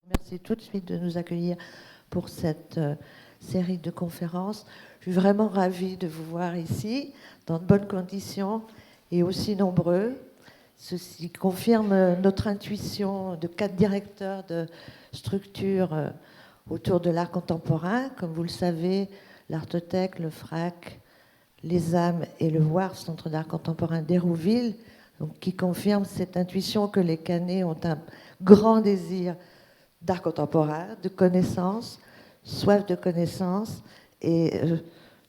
Merci tout de suite de nous accueillir pour cette série de conférences. Je suis vraiment ravie de vous voir ici, dans de bonnes conditions et aussi nombreux. Ceci confirme notre intuition de 4 directeurs de structures autour de l'art contemporain. Comme vous le savez, l'Artothèque, le FRAC, les âmes et le WAR, Centre d'art contemporain d'Hérouville, donc, qui confirme cette intuition que les Canets ont un grand désir d'art contemporain, de connaissances, soif de connaissances. Et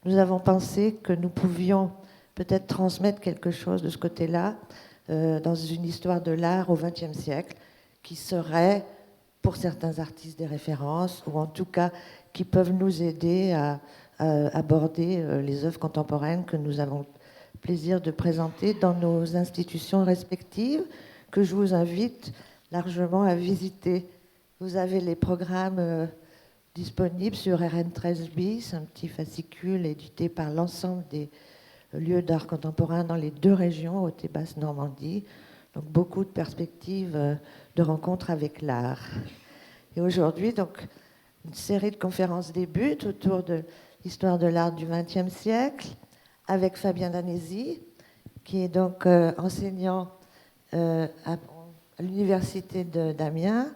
nous avons pensé que nous pouvions peut-être transmettre quelque chose de ce côté-là dans une histoire de l'art au XXe siècle, qui serait, pour certains artistes, des références, ou en tout cas qui peuvent nous aider à aborder les œuvres contemporaines que nous avons plaisir de présenter dans nos institutions respectives, que je vous invite largement à visiter. Vous avez les programmes disponibles sur RN13 bis, un petit fascicule édité par l'ensemble des lieux d'art contemporain dans les 2 régions, Haute et Basse Normandie. Donc beaucoup de perspectives de rencontres avec l'art. Et aujourd'hui, donc, une série de conférences débute autour de l'histoire de l'art du XXe siècle, avec Fabien Danesi, qui est donc enseignant à l'université d'Amiens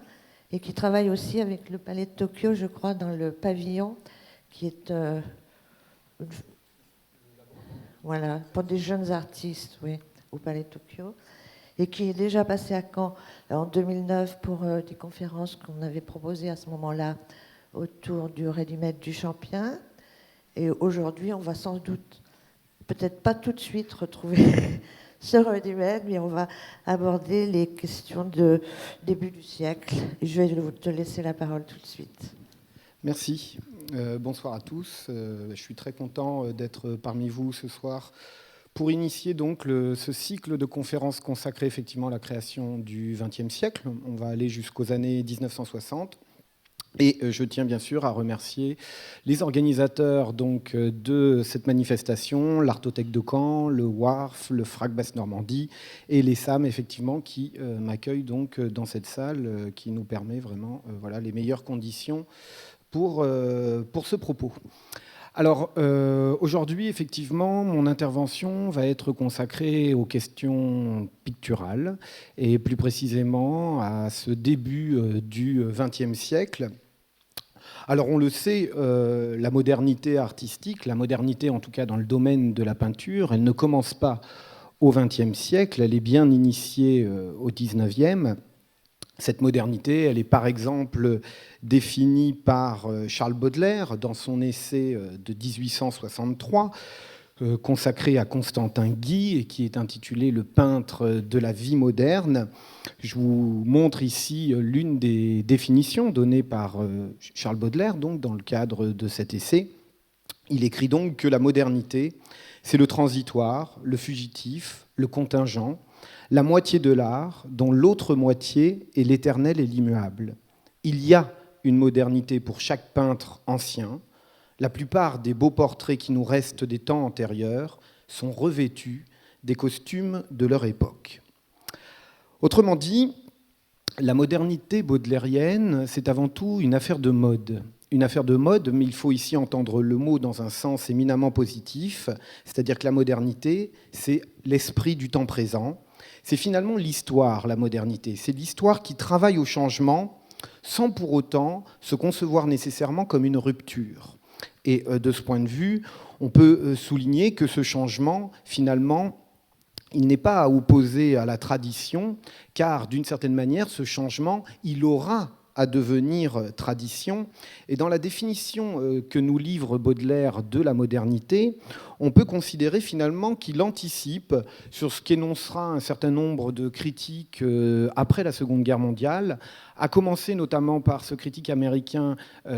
et qui travaille aussi avec le Palais de Tokyo, je crois, dans le pavillon, qui est voilà, pour des jeunes artistes, oui, au Palais de Tokyo, et qui est déjà passé à Caen en 2009 pour des conférences qu'on avait proposées à ce moment-là autour du ready-made du Champien. Et aujourd'hui, on va sans doute, peut-être pas tout de suite, retrouver ce ready-made, mais on va aborder les questions de début du siècle. Je vais te laisser la parole tout de suite. Merci. Bonsoir à tous. Je suis très content d'être parmi vous ce soir pour initier donc ce cycle de conférences consacré effectivement à la création du XXe siècle. On va aller jusqu'aux années 1960. Et je tiens bien sûr à remercier les organisateurs donc, de cette manifestation, l'Artothèque de Caen, le WARF, le FRAC Basse-Normandie et les SAM, effectivement, qui m'accueillent donc dans cette salle, qui nous permet vraiment voilà, les meilleures conditions pour ce propos. Alors, aujourd'hui, effectivement, mon intervention va être consacrée aux questions picturales et plus précisément à ce début du XXe siècle. Alors, on le sait, la modernité artistique, la modernité en tout cas dans le domaine de la peinture, elle ne commence pas au XXe siècle, elle est bien initiée au XIXe. Cette modernité, elle est par exemple définie par Charles Baudelaire dans son essai de 1863, consacré à Constantin Guy et qui est intitulé « Le peintre de la vie moderne ». Je vous montre ici l'une des définitions données par Charles Baudelaire donc, dans le cadre de cet essai. Il écrit donc que la modernité, c'est le transitoire, le fugitif, le contingent, la moitié de l'art, dont l'autre moitié est l'éternel et l'immuable. Il y a une modernité pour chaque peintre ancien. La plupart des beaux portraits qui nous restent des temps antérieurs sont revêtus des costumes de leur époque. Autrement dit, la modernité baudelairienne, c'est avant tout une affaire de mode. Une affaire de mode, mais il faut ici entendre le mot dans un sens éminemment positif, c'est-à-dire que la modernité, c'est l'esprit du temps présent. C'est finalement l'histoire, la modernité. C'est l'histoire qui travaille au changement sans pour autant se concevoir nécessairement comme une rupture. Et de ce point de vue, on peut souligner que ce changement, finalement, il n'est pas à opposer à la tradition, car d'une certaine manière, ce changement, il aura à devenir tradition. Et dans la définition que nous livre Baudelaire de la modernité, on peut considérer finalement qu'il anticipe sur ce qu'énoncera un certain nombre de critiques après la Seconde Guerre mondiale, à commencer notamment par ce critique américain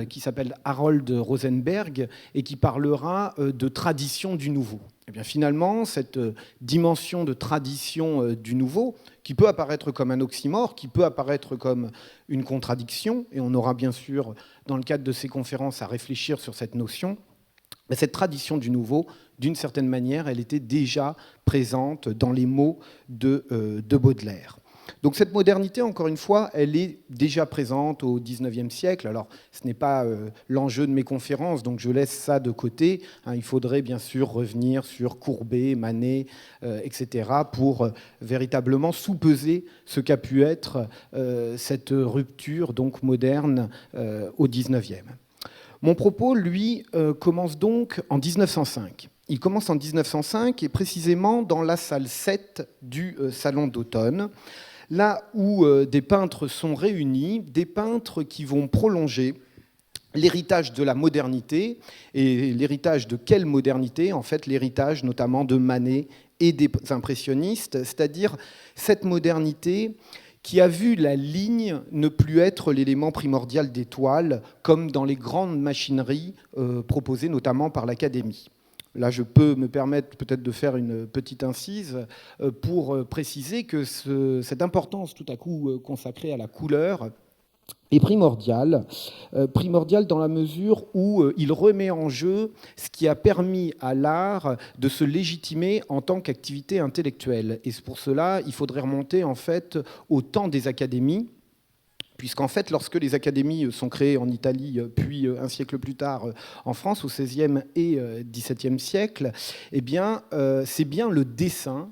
qui s'appelle Harold Rosenberg et qui parlera de tradition du nouveau. Et bien finalement, cette dimension de tradition du nouveau, qui peut apparaître comme un oxymore, qui peut apparaître comme une contradiction, et on aura bien sûr, dans le cadre de ces conférences, à réfléchir sur cette notion, mais cette tradition du nouveau, d'une certaine manière, elle était déjà présente dans les mots de Baudelaire. Donc cette modernité, encore une fois, elle est déjà présente au XIXe siècle. Alors ce n'est pas l'enjeu de mes conférences, donc je laisse ça de côté. Il faudrait bien sûr revenir sur Courbet, Manet, etc. pour véritablement sous-peser ce qu'a pu être cette rupture donc moderne au XIXe. Mon propos, lui, commence donc en 1905. Il commence en 1905 et précisément dans la salle 7 du Salon d'automne, là où des peintres sont réunis, des peintres qui vont prolonger l'héritage de la modernité. Et l'héritage de quelle modernité? En fait, l'héritage notamment de Manet et des impressionnistes, c'est-à-dire cette modernité qui a vu la ligne ne plus être l'élément primordial des toiles, comme dans les grandes machineries proposées notamment par l'Académie. Là, je peux me permettre peut-être de faire une petite incise pour préciser que cette importance tout à coup consacrée à la couleur est primordiale dans la mesure où il remet en jeu ce qui a permis à l'art de se légitimer en tant qu'activité intellectuelle. Et pour cela, il faudrait remonter en fait au temps des académies, puisqu'en fait, lorsque les académies sont créées en Italie, puis un siècle plus tard en France, au XVIe et XVIIe siècle, eh bien, c'est bien le dessin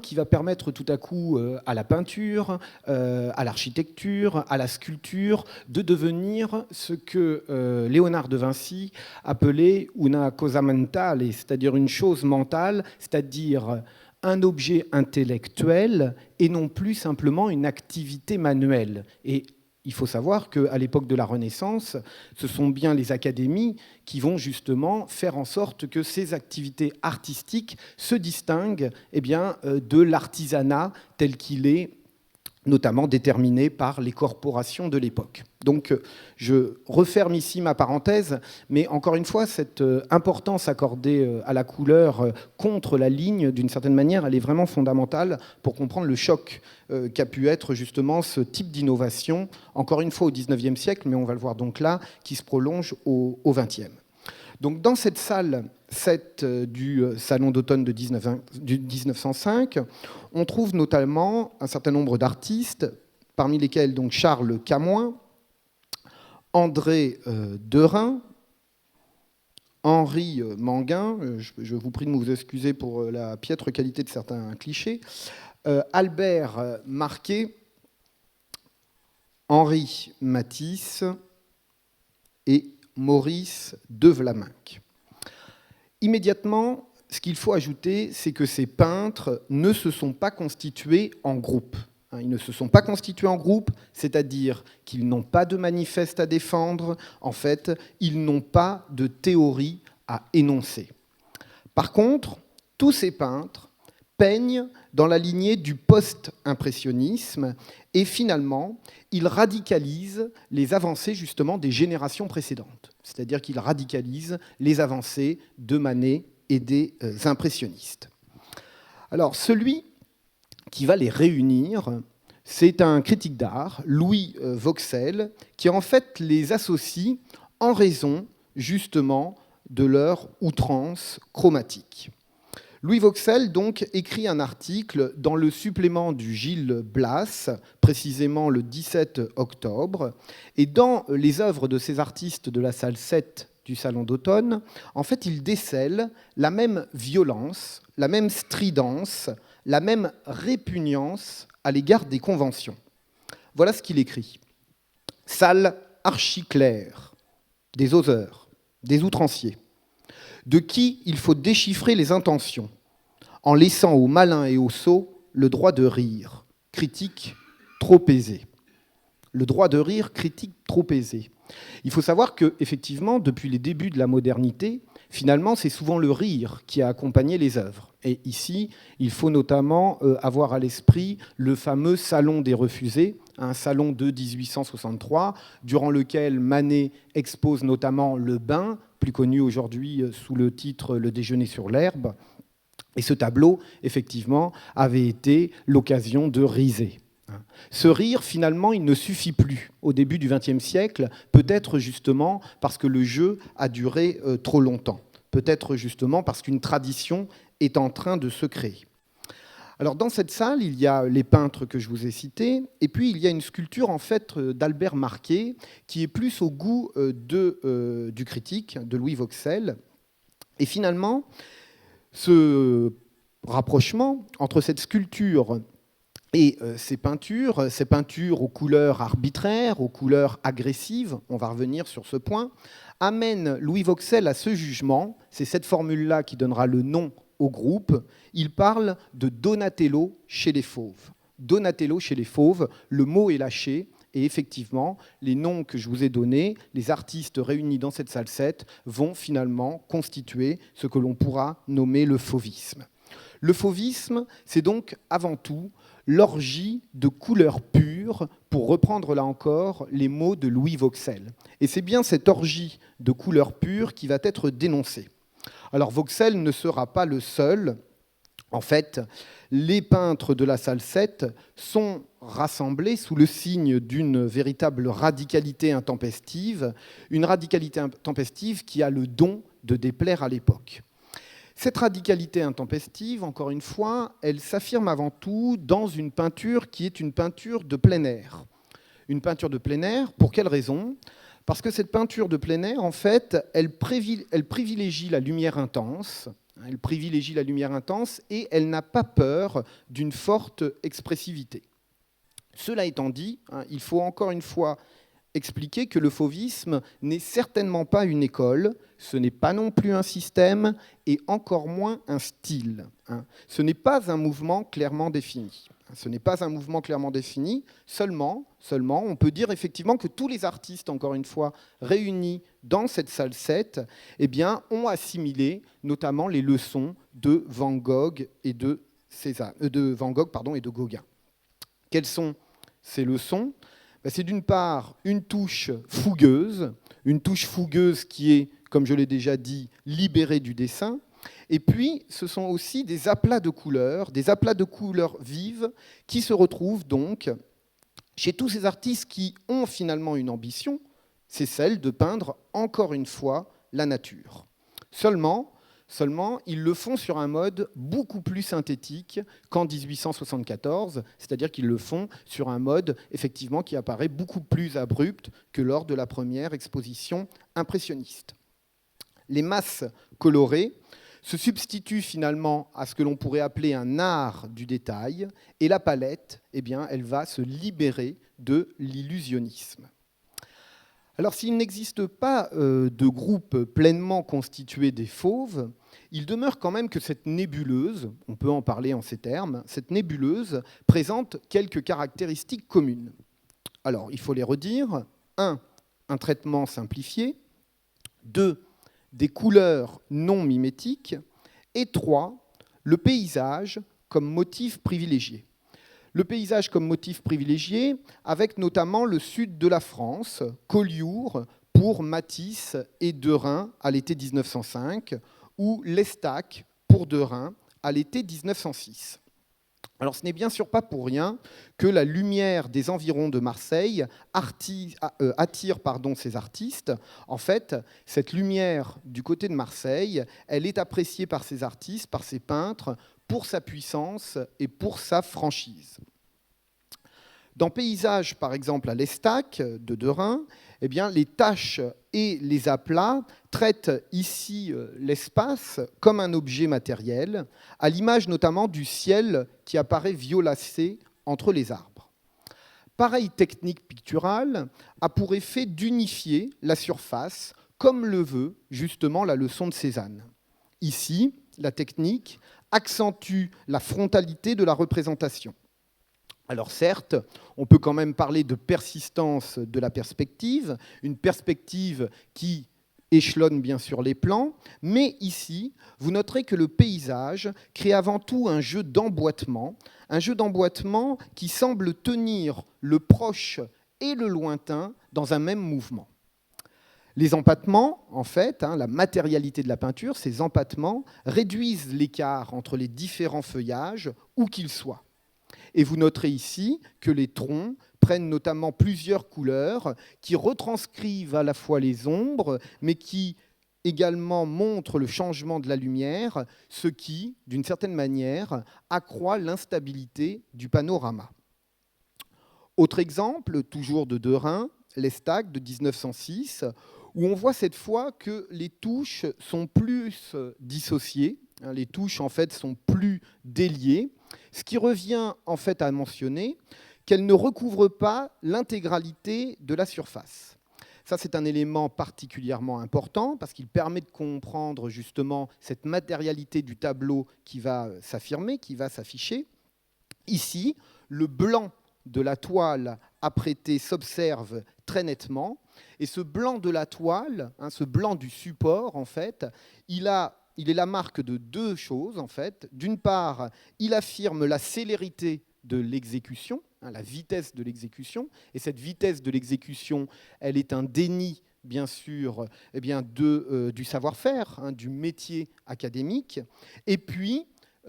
qui va permettre tout à coup à la peinture, à l'architecture, à la sculpture, de devenir ce que Léonard de Vinci appelait una cosa mentale, c'est-à-dire une chose mentale, c'est-à-dire un objet intellectuel et non plus simplement une activité manuelle. Et il faut savoir qu'à l'époque de la Renaissance, ce sont bien les académies qui vont justement faire en sorte que ces activités artistiques se distinguent de l'artisanat tel qu'il est notamment déterminé par les corporations de l'époque. Donc je referme ici ma parenthèse, mais encore une fois, cette importance accordée à la couleur contre la ligne, d'une certaine manière, elle est vraiment fondamentale pour comprendre le choc qu'a pu être justement ce type d'innovation, encore une fois au XIXe siècle, mais on va le voir donc là, qui se prolonge au XXe. Donc dans cette salle 7 du Salon d'automne de 1905, on trouve notamment un certain nombre d'artistes, parmi lesquels donc Charles Camoin, André Derain, Henri Manguin, je vous prie de vous excuser pour la piètre qualité de certains clichés, Albert Marquet, Henri Matisse et Maurice de Vlaminck. Immédiatement, ce qu'il faut ajouter, c'est que ces peintres ne se sont pas constitués en groupe. Ils ne se sont pas constitués en groupe, c'est-à-dire qu'ils n'ont pas de manifeste à défendre, en fait, ils n'ont pas de théorie à énoncer. Par contre, tous ces peintres peignent dans la lignée du post-impressionnisme et finalement, ils radicalisent les avancées justement des générations précédentes. C'est-à-dire qu'ils radicalisent les avancées de Manet et des impressionnistes. Alors, celui qui va les réunir, c'est un critique d'art, Louis Vauxhall, qui en fait les associe en raison justement de leur outrance chromatique. Louis Vauxhall donc écrit un article dans le supplément du Gil Blas, précisément le 17 octobre, et dans les œuvres de ces artistes de la salle 7 du Salon d'automne, en fait, il décèle la même violence, la même stridence, la même répugnance à l'égard des conventions. Voilà ce qu'il écrit. Salle archi-claire, des oseurs, des outranciers, de qui il faut déchiffrer les intentions, en laissant aux malins et aux sots le droit de rire, critique trop aisé. Le droit de rire, critique trop aisé. Il faut savoir que, effectivement, depuis les débuts de la modernité, finalement, c'est souvent le rire qui a accompagné les œuvres. Et ici, il faut notamment avoir à l'esprit le fameux Salon des Refusés, un salon de 1863, durant lequel Manet expose notamment Le Bain, plus connu aujourd'hui sous le titre Le Déjeuner sur l'herbe. Et ce tableau, effectivement, avait été l'occasion de riser. Ce rire, finalement, il ne suffit plus au début du XXe siècle, peut-être justement parce que le jeu a duré trop longtemps, peut-être justement parce qu'une tradition est en train de se créer. Alors dans cette salle, il y a les peintres que je vous ai cités, et puis il y a une sculpture en fait d'Albert Marquet, qui est plus au goût du critique, de Louis Vauxelles. Et finalement, ce rapprochement entre cette sculpture et ces peintures aux couleurs arbitraires, aux couleurs agressives, on va revenir sur ce point, amène Louis Vauxelles à ce jugement. C'est cette formule-là qui donnera le nom au groupe. Il parle de Donatello chez les fauves. Donatello chez les fauves, le mot est lâché, et effectivement, les noms que je vous ai donnés, les artistes réunis dans cette salle 7, vont finalement constituer ce que l'on pourra nommer le fauvisme. Le fauvisme, c'est donc avant tout l'orgie de couleurs pures, pour reprendre là encore les mots de Louis Vauxelles. Et c'est bien cette orgie de couleurs pures qui va être dénoncée. Alors Vauxelles ne sera pas le seul. En fait, les peintres de la salle 7 sont rassemblés sous le signe d'une véritable radicalité intempestive, une radicalité intempestive qui a le don de déplaire à l'époque. Cette radicalité intempestive, encore une fois, elle s'affirme avant tout dans une peinture qui est une peinture de plein air. Une peinture de plein air, pour quelle raison ? Parce que cette peinture de plein air, en fait, elle privilégie la lumière intense. Elle privilégie la lumière intense et elle n'a pas peur d'une forte expressivité. Cela étant dit, il faut encore une fois expliquer que le fauvisme n'est certainement pas une école, ce n'est pas non plus un système et encore moins un style. Ce n'est pas un mouvement clairement défini. Ce n'est pas un mouvement clairement défini, seulement, on peut dire effectivement que tous les artistes, encore une fois, réunis dans cette salle 7, eh bien, ont assimilé notamment les leçons de Van Gogh et de Gauguin. Quelles sont ces leçons ? C'est d'une part une touche fougueuse qui est, comme je l'ai déjà dit, libérée du dessin. Et puis, ce sont aussi des aplats de couleurs vives qui se retrouvent donc chez tous ces artistes qui ont finalement une ambition, c'est celle de peindre encore une fois la nature. Seulement, ils le font sur un mode beaucoup plus synthétique qu'en 1874, c'est-à-dire qu'ils le font sur un mode effectivement qui apparaît beaucoup plus abrupt que lors de la première exposition impressionniste. Les masses colorées se substituent finalement à ce que l'on pourrait appeler un art du détail, et la palette, eh bien, elle va se libérer de l'illusionnisme. Alors, s'il n'existe pas de groupe pleinement constitué des fauves, il demeure quand même que cette nébuleuse, on peut en parler en ces termes, cette nébuleuse présente quelques caractéristiques communes. Alors, il faut les redire. 1. Un traitement simplifié. 2. Des couleurs non mimétiques. Et 3. Le paysage comme motif privilégié. Le paysage comme motif privilégié, avec notamment le sud de la France, Collioure pour Matisse et Derain à l'été 1905, ou L'Estaque pour Derain à l'été 1906. Alors ce n'est bien sûr pas pour rien que la lumière des environs de Marseille attire ces artistes. En fait, cette lumière du côté de Marseille, elle est appréciée par ces artistes, par ces peintres, pour sa puissance et pour sa franchise. Dans Paysage, par exemple, à l'Estaque de Derain, eh bien, les taches et les aplats traitent ici l'espace comme un objet matériel, à l'image notamment du ciel qui apparaît violacé entre les arbres. Pareille technique picturale a pour effet d'unifier la surface, comme le veut justement la leçon de Cézanne. Ici, la technique accentue la frontalité de la représentation. Alors certes, on peut quand même parler de persistance de la perspective, une perspective qui échelonne bien sûr les plans, mais ici, vous noterez que le paysage crée avant tout un jeu d'emboîtement qui semble tenir le proche et le lointain dans un même mouvement. Les empattements, en fait, la matérialité de la peinture, ces empattements réduisent l'écart entre les différents feuillages, où qu'ils soient. Et vous noterez ici que les troncs prennent notamment plusieurs couleurs qui retranscrivent à la fois les ombres, mais qui également montre le changement de la lumière, ce qui, d'une certaine manière, accroît l'instabilité du panorama. Autre exemple, toujours de Derain, l'Estaque de 1906, où on voit cette fois que les touches sont plus dissociées, les touches en fait sont plus déliées, ce qui revient en fait à mentionner qu'elles ne recouvrent pas l'intégralité de la surface. Ça, c'est un élément particulièrement important parce qu'il permet de comprendre justement cette matérialité du tableau qui va s'affirmer, qui va s'afficher. Ici, le blanc de la toile apprêtée s'observe très nettement, et ce blanc de la toile, ce blanc du support, en fait, il est la marque de deux choses, en fait. D'une part, il affirme la célérité de l'exécution, la vitesse de l'exécution, et cette vitesse de l'exécution, elle est un déni, bien sûr, du savoir-faire, du métier académique, et puis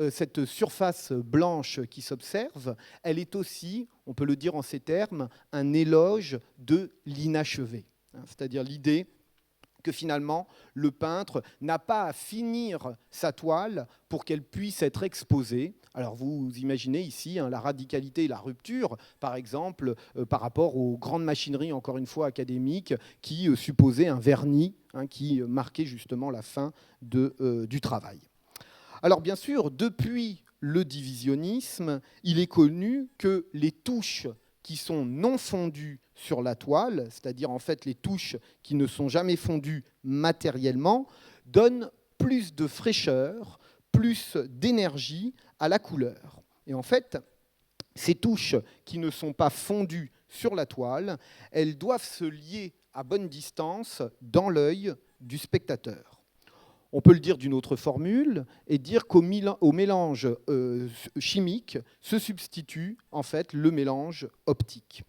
cette surface blanche qui s'observe, elle est aussi, on peut le dire en ces termes, un éloge de l'inachevé. C'est-à-dire l'idée que finalement, le peintre n'a pas à finir sa toile pour qu'elle puisse être exposée. Alors vous imaginez ici la radicalité et la rupture, par exemple, par rapport aux grandes machineries, encore une fois, académiques, qui supposaient un vernis qui marquait justement la fin du travail. Alors bien sûr, depuis le divisionnisme, il est connu que les touches qui sont non fondues sur la toile, c'est-à-dire en fait les touches qui ne sont jamais fondues matériellement, donnent plus de fraîcheur, plus d'énergie à la couleur. Et en fait, ces touches qui ne sont pas fondues sur la toile, elles doivent se lier à bonne distance dans l'œil du spectateur. On peut le dire d'une autre formule et dire qu'au mélange chimique se substitue en fait le mélange optique.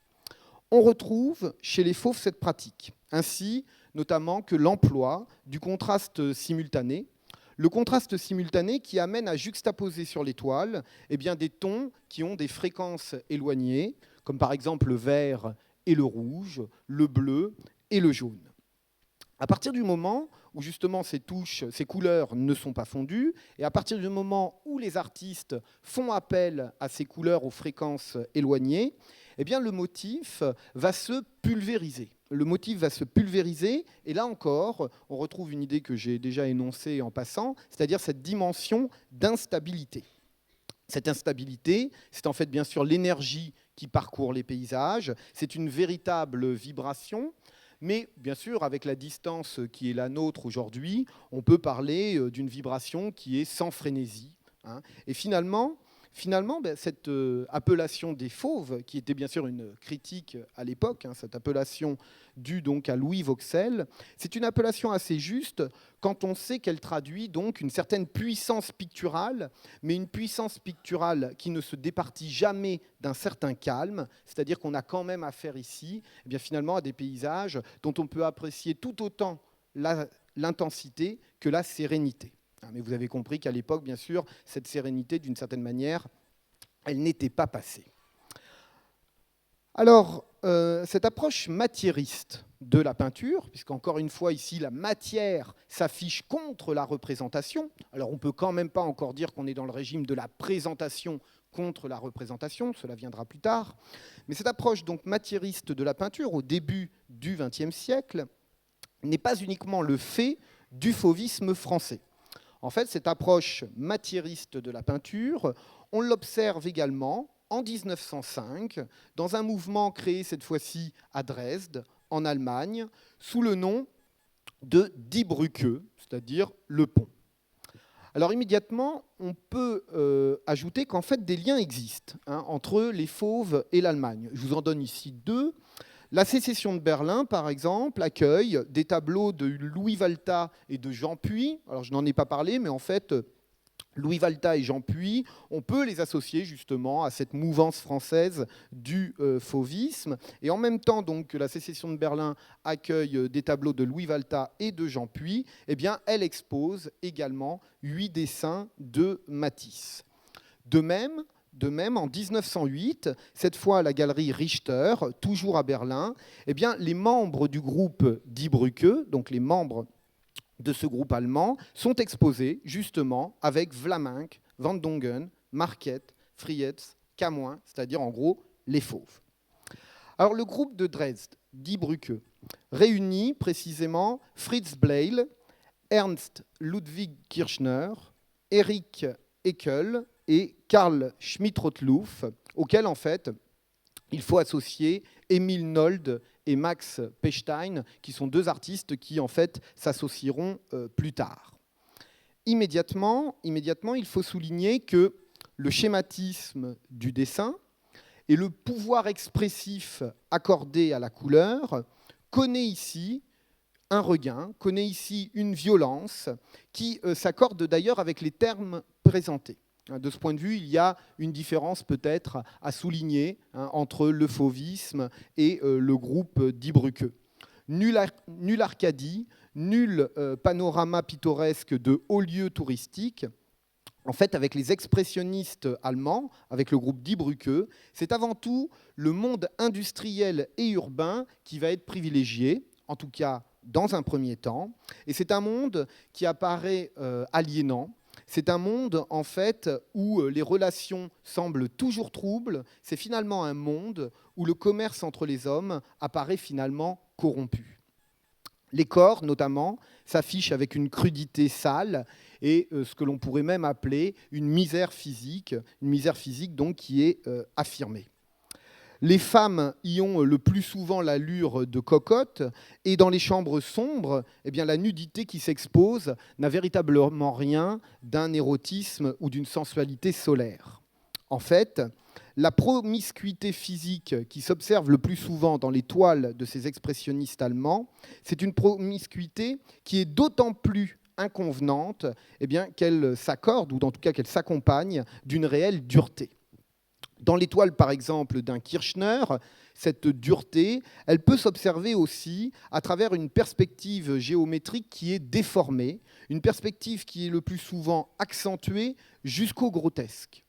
On retrouve chez les fauves cette pratique, ainsi notamment que l'emploi du contraste simultané. Le contraste simultané qui amène à juxtaposer sur les toiles des tons qui ont des fréquences éloignées, comme par exemple le vert et le rouge, le bleu et le jaune. À partir du moment où justement ces touches, ces couleurs ne sont pas fondues, et à partir du moment où les artistes font appel à ces couleurs aux fréquences éloignées, le motif va se pulvériser. Le motif va se pulvériser, et là encore, on retrouve une idée que j'ai déjà énoncée en passant, c'est-à-dire cette dimension d'instabilité. Cette instabilité, c'est en fait bien sûr l'énergie qui parcourt les paysages, c'est une véritable vibration. Mais bien sûr, avec la distance qui est la nôtre aujourd'hui, on peut parler d'une vibration qui est sans frénésie. Et finalement, cette appellation des fauves, qui était bien sûr une critique à l'époque, cette appellation due donc à Louis Vauxhall, c'est une appellation assez juste quand on sait qu'elle traduit donc une certaine puissance picturale, mais une puissance picturale qui ne se départit jamais d'un certain calme, c'est-à-dire qu'on a quand même affaire ici finalement à des paysages dont on peut apprécier tout autant l'intensité que la sérénité. Mais vous avez compris qu'à l'époque, bien sûr, cette sérénité, d'une certaine manière, elle n'était pas passée. Alors, cette approche matiériste de la peinture, puisqu'encore une fois, ici, la matière s'affiche contre la représentation. Alors, on ne peut quand même pas encore dire qu'on est dans le régime de la présentation contre la représentation, cela viendra plus tard. Mais cette approche donc matiériste de la peinture, au début du XXe siècle, n'est pas uniquement le fait du fauvisme français. En fait, cette approche matiériste de la peinture, on l'observe également en 1905 dans un mouvement créé cette fois-ci à Dresde, en Allemagne, sous le nom de Die Brücke, c'est-à-dire le pont. Alors immédiatement, on peut ajouter qu'en fait des liens existent entre les fauves et l'Allemagne. Je vous en donne ici deux. La Sécession de Berlin, par exemple, accueille des tableaux de Louis Valta et de Jean Puy. Alors, je n'en ai pas parlé, mais en fait, Louis Valta et Jean Puy, on peut les associer justement à cette mouvance française du fauvisme. Et en même temps donc, que la Sécession de Berlin accueille des tableaux de Louis Valta et de Jean Puy, elle expose également 8 dessins de Matisse. De même, en 1908, cette fois à la galerie Richter, toujours à Berlin, les membres du groupe Die Brücke, donc les membres de ce groupe allemand sont exposés justement avec Vlaminck, Van Dongen, Marquette, Frietz, Camoin, c'est-à-dire en gros les fauves. Alors le groupe de Dresde, Die Brücke, réunit précisément Fritz Bleil, Ernst Ludwig Kirchner, Erich Eckel et Karl Schmidt-Rottluff, auxquels en fait il faut associer Emil Nold et Max Pechstein, qui sont deux artistes qui en fait s'associeront plus tard. Immédiatement, il faut souligner que le schématisme du dessin et le pouvoir expressif accordé à la couleur connaît ici un regain, connaît ici une violence qui s'accorde d'ailleurs avec les termes présentés. De ce point de vue, il y a une différence peut-être à souligner entre le fauvisme et le groupe Die Brücke. Nulle Arcadie, nul panorama pittoresque de hauts lieux touristiques. En fait, avec les expressionnistes allemands, avec le groupe Die Brücke, c'est avant tout le monde industriel et urbain qui va être privilégié, en tout cas dans un premier temps. Et c'est un monde qui apparaît aliénant. C'est un monde, en fait, où les relations semblent toujours troubles. C'est finalement un monde où le commerce entre les hommes apparaît finalement corrompu. Les corps, notamment, s'affichent avec une crudité sale et ce que l'on pourrait même appeler une misère physique donc qui est affirmée. Les femmes y ont le plus souvent l'allure de cocottes, et dans les chambres sombres, eh bien, la nudité qui s'expose n'a véritablement rien d'un érotisme ou d'une sensualité solaire. En fait, la promiscuité physique qui s'observe le plus souvent dans les toiles de ces expressionnistes allemands, c'est une promiscuité qui est d'autant plus inconvenante eh bien, qu'elle s'accorde, ou en tout cas qu'elle s'accompagne d'une réelle dureté. Dans les toiles, par exemple, d'un Kirchner, cette dureté, elle peut s'observer aussi à travers une perspective géométrique qui est déformée, une perspective qui est le plus souvent accentuée jusqu'au grotesque.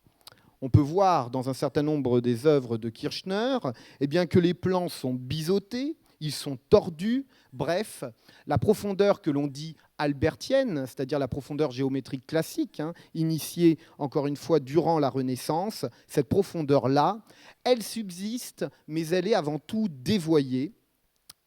On peut voir dans un certain nombre des œuvres de Kirchner eh bien, que les plans sont biseautés, ils sont tordus, bref, la profondeur que l'on dit albertienne, c'est-à-dire la profondeur géométrique classique, initiée encore une fois durant la Renaissance, cette profondeur-là, elle subsiste, mais elle est avant tout dévoyée.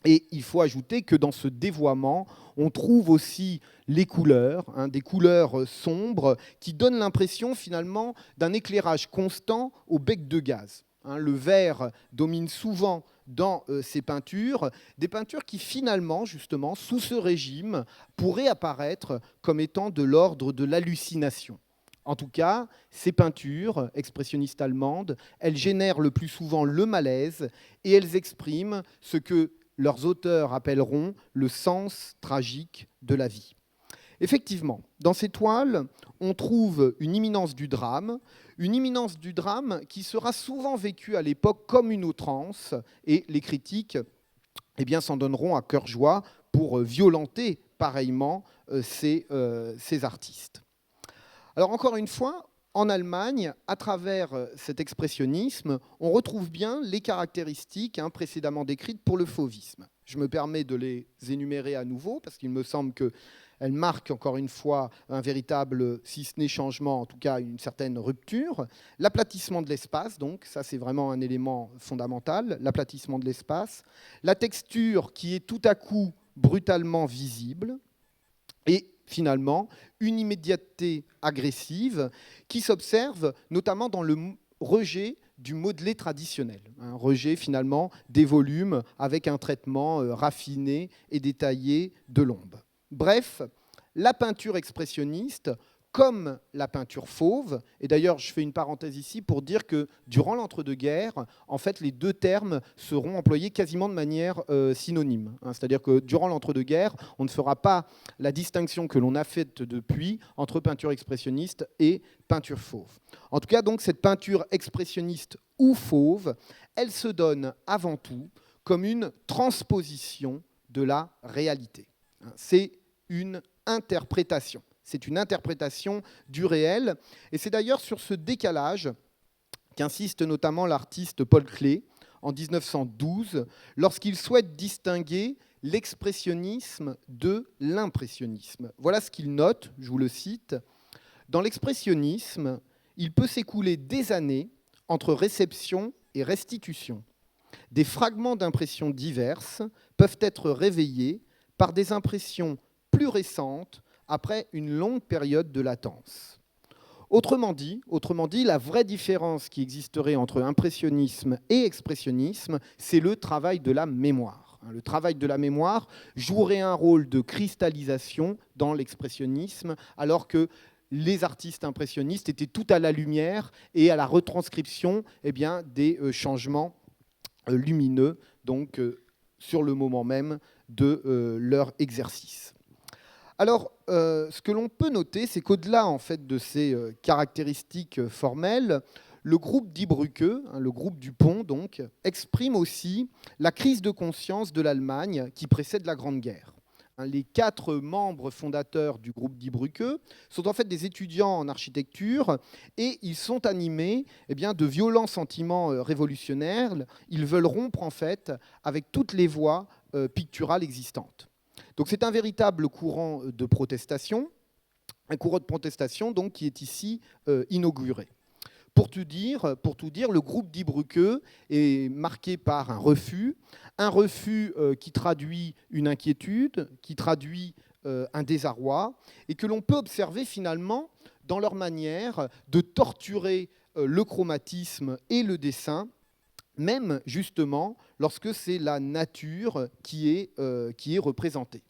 Et il faut ajouter que dans ce dévoiement, on trouve aussi les couleurs, des couleurs sombres, qui donnent l'impression finalement d'un éclairage constant au bec de gaz. Le vert domine souvent dans ces peintures, des peintures qui finalement, justement, sous ce régime, pourraient apparaître comme étant de l'ordre de l'hallucination. En tout cas, ces peintures expressionnistes allemandes, elles génèrent le plus souvent le malaise et elles expriment ce que leurs auteurs appelleront le sens tragique de la vie. Effectivement, dans ces toiles, on trouve une imminence du drame qui sera souvent vécue à l'époque comme une outrance, et les critiques s'en donneront à cœur joie pour violenter pareillement ces artistes. Alors encore une fois, en Allemagne, à travers cet expressionnisme, on retrouve bien les caractéristiques précédemment décrites pour le fauvisme. Je me permets de les énumérer à nouveau, parce qu'il me semble qu'elles marquent encore une fois un véritable, si ce n'est changement, en tout cas une certaine rupture. L'aplatissement de l'espace, donc, ça c'est vraiment un élément fondamental, l'aplatissement de l'espace. La texture qui est tout à coup brutalement visible, et finalement, une immédiateté agressive qui s'observe notamment dans le rejet du modelé traditionnel, un rejet finalement des volumes avec un traitement raffiné et détaillé de l'ombre. Bref, la peinture expressionniste, comme la peinture fauve, et d'ailleurs je fais une parenthèse ici pour dire que durant l'entre-deux-guerres, en fait les deux termes seront employés quasiment de manière synonyme. C'est-à-dire que durant l'entre-deux-guerres, on ne fera pas la distinction que l'on a faite depuis entre peinture expressionniste et peinture fauve. En tout cas, donc, cette peinture expressionniste ou fauve, elle se donne avant tout comme une transposition de la réalité. C'est une interprétation. C'est une interprétation du réel. Et c'est d'ailleurs sur ce décalage qu'insiste notamment l'artiste Paul Klee en 1912, lorsqu'il souhaite distinguer l'expressionnisme de l'impressionnisme. Voilà ce qu'il note, je vous le cite. Dans l'expressionnisme, il peut s'écouler des années entre réception et restitution. Des fragments d'impressions diverses peuvent être réveillés par des impressions plus récentes après une longue période de latence. Autrement dit, la vraie différence qui existerait entre impressionnisme et expressionnisme, c'est le travail de la mémoire. Le travail de la mémoire jouerait un rôle de cristallisation dans l'expressionnisme, alors que les artistes impressionnistes étaient tout à la lumière et à la retranscription des changements lumineux, donc sur le moment même de leur exercice. Alors, ce que l'on peut noter, c'est qu'au-delà en fait, de ces caractéristiques formelles, le groupe Die Brücke, le groupe du pont, donc, exprime aussi la crise de conscience de l'Allemagne qui précède la Grande Guerre. Les 4 membres fondateurs du groupe Die Brücke sont en fait des étudiants en architecture et ils sont animés de violents sentiments révolutionnaires. Ils veulent rompre en fait avec toutes les voies picturales existantes. Donc c'est un véritable courant de protestation, donc, qui est ici inauguré. Pour tout dire, le groupe Die Brücke est marqué par un refus qui traduit une inquiétude, qui traduit un désarroi, et que l'on peut observer finalement dans leur manière de torturer le chromatisme et le dessin, même justement lorsque c'est la nature qui est représentée.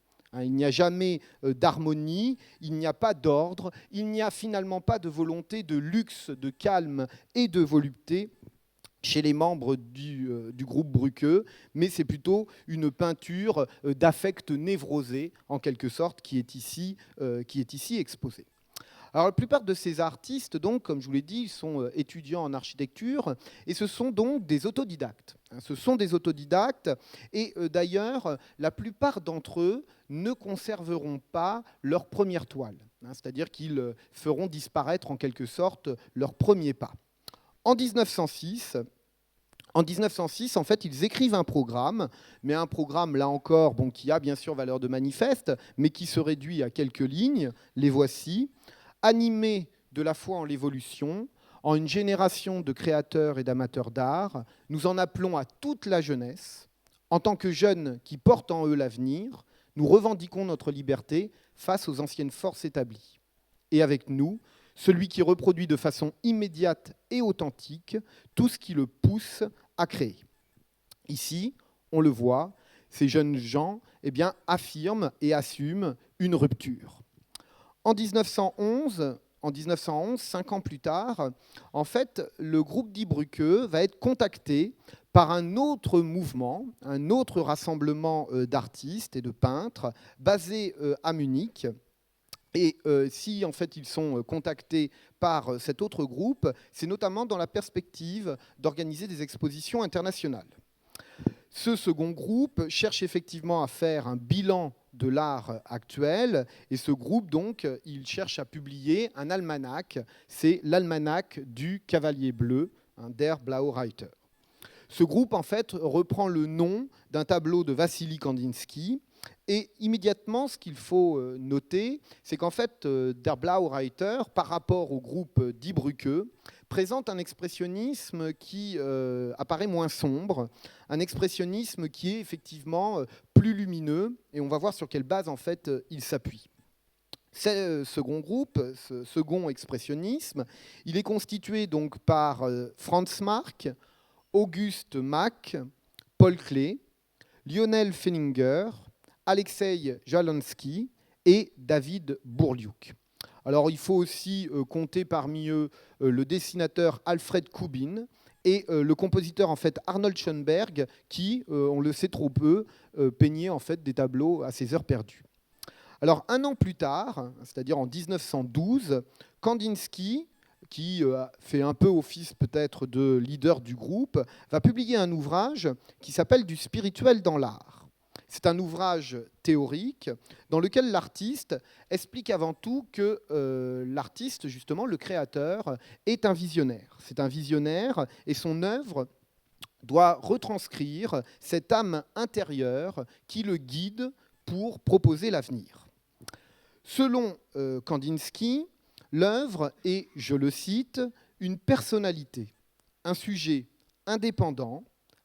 Il n'y a jamais d'harmonie, il n'y a pas d'ordre, il n'y a finalement pas de volonté de luxe, de calme et de volupté chez les membres du groupe Brücke, mais c'est plutôt une peinture d'affect névrosé, en quelque sorte, qui est ici exposée. Alors, la plupart de ces artistes, donc, comme je vous l'ai dit, ils sont étudiants en architecture et ce sont donc des autodidactes. Et d'ailleurs, la plupart d'entre eux ne conserveront pas leur première toile. C'est-à-dire qu'ils feront disparaître en quelque sorte leur premier pas. En 1906, en fait, ils écrivent un programme, mais un programme, là encore, qui a bien sûr valeur de manifeste, mais qui se réduit à quelques lignes. Les voici. Animés de la foi en l'évolution, en une génération de créateurs et d'amateurs d'art, nous en appelons à toute la jeunesse. En tant que jeunes qui portent en eux l'avenir, nous revendiquons notre liberté face aux anciennes forces établies. Et avec nous, celui qui reproduit de façon immédiate et authentique tout ce qui le pousse à créer. Ici, on le voit, ces jeunes gens affirment et assument une rupture. En 1911, 5 ans plus tard, en fait, le groupe Die Brücke va être contacté par un autre mouvement, un autre rassemblement d'artistes et de peintres basé à Munich. Et si en fait ils sont contactés par cet autre groupe, c'est notamment dans la perspective d'organiser des expositions internationales. Ce second groupe cherche effectivement à faire un bilan de l'art actuel, et ce groupe, donc, il cherche à publier un almanach, c'est l'almanach du Cavalier Bleu, Der Blaue Reiter. Ce groupe, en fait, reprend le nom d'un tableau de Vassili Kandinsky, et immédiatement, ce qu'il faut noter, c'est qu'en fait, Der Blaue Reiter, par rapport au groupe Die Brücke, présente un expressionnisme qui apparaît moins sombre, un expressionnisme qui est effectivement plus lumineux, et on va voir sur quelle base en fait il s'appuie. Ce second groupe, ce second expressionnisme, il est constitué donc par Franz Marc, Auguste Mack, Paul Klee, Lionel Feininger, Alexei Jalonsky et David Bourliuk. Alors, il faut aussi compter parmi eux le dessinateur Alfred Kubin et le compositeur en fait Arnold Schoenberg, qui, on le sait trop peu, peignait en fait des tableaux à ses heures perdues. Alors, un an plus tard, c'est-à-dire en 1912, Kandinsky, qui fait un peu office peut-être de leader du groupe, va publier un ouvrage qui s'appelle « Du spirituel dans l'art ». C'est un ouvrage théorique dans lequel l'artiste explique avant tout que l'artiste, justement, le créateur, est un visionnaire. C'est un visionnaire et son œuvre doit retranscrire cette âme intérieure qui le guide pour proposer l'avenir. Selon Kandinsky, l'œuvre est, je le cite, une personnalité, un sujet indépendant,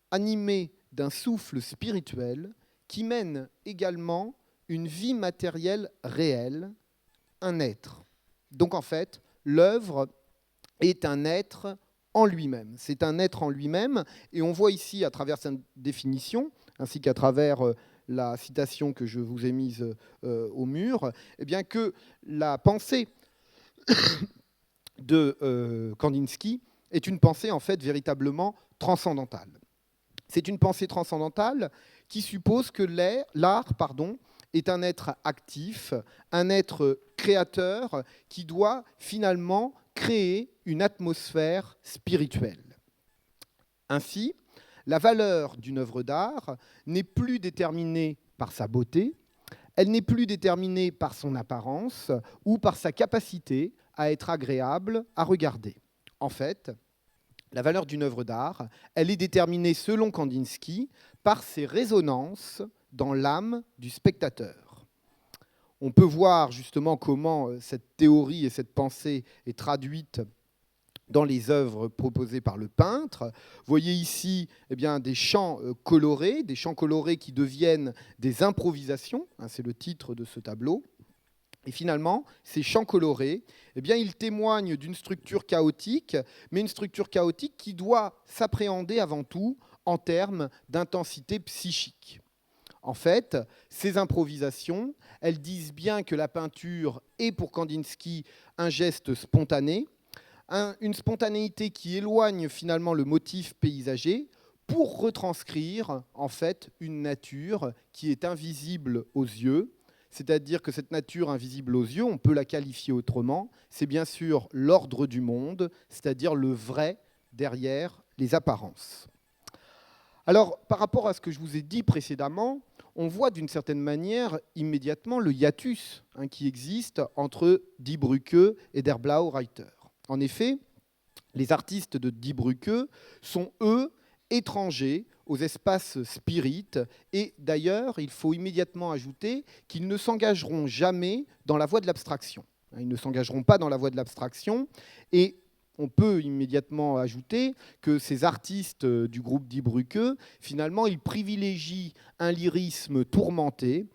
animé d'un souffle spirituel qui mène également une vie matérielle réelle, un être. Donc en fait, l'œuvre est un être en lui-même. C'est un être en lui-même, et on voit ici, à travers cette définition, ainsi qu'à travers la citation que je vous ai mise au mur, eh bien que la pensée de Kandinsky est une pensée en fait véritablement transcendantale. C'est une pensée transcendantale qui suppose que l'art est un être actif, un être créateur qui doit finalement créer une atmosphère spirituelle. Ainsi, la valeur d'une œuvre d'art n'est plus déterminée par sa beauté, elle n'est plus déterminée par son apparence ou par sa capacité à être agréable à regarder. En fait, la valeur d'une œuvre d'art, elle est déterminée, selon Kandinsky, par ses résonances dans l'âme du spectateur. On peut voir justement comment cette théorie et cette pensée est traduite dans les œuvres proposées par le peintre. Vous voyez ici des champs colorés qui deviennent des improvisations, c'est le titre de ce tableau. Et finalement, ces champs colorés, ils témoignent d'une structure chaotique, mais une structure chaotique qui doit s'appréhender avant tout en termes d'intensité psychique. En fait, ces improvisations, elles disent bien que la peinture est pour Kandinsky un geste spontané, une spontanéité qui éloigne finalement le motif paysager pour retranscrire en fait une nature qui est invisible aux yeux. C'est-à-dire que cette nature invisible aux yeux, on peut la qualifier autrement, c'est bien sûr l'ordre du monde, c'est-à-dire le vrai derrière les apparences. Alors, par rapport à ce que je vous ai dit précédemment, on voit d'une certaine manière immédiatement le hiatus qui existe entre Die Brücke et Der Blaue Reiter. En effet, les artistes de Die Brücke sont, eux, étrangers aux espaces spirites, et d'ailleurs, il faut immédiatement ajouter qu'ils ne s'engageront jamais dans la voie de l'abstraction. Ils ne s'engageront pas dans la voie de l'abstraction, et on peut immédiatement ajouter que ces artistes du groupe Die Brücke, finalement, ils privilégient un lyrisme tourmenté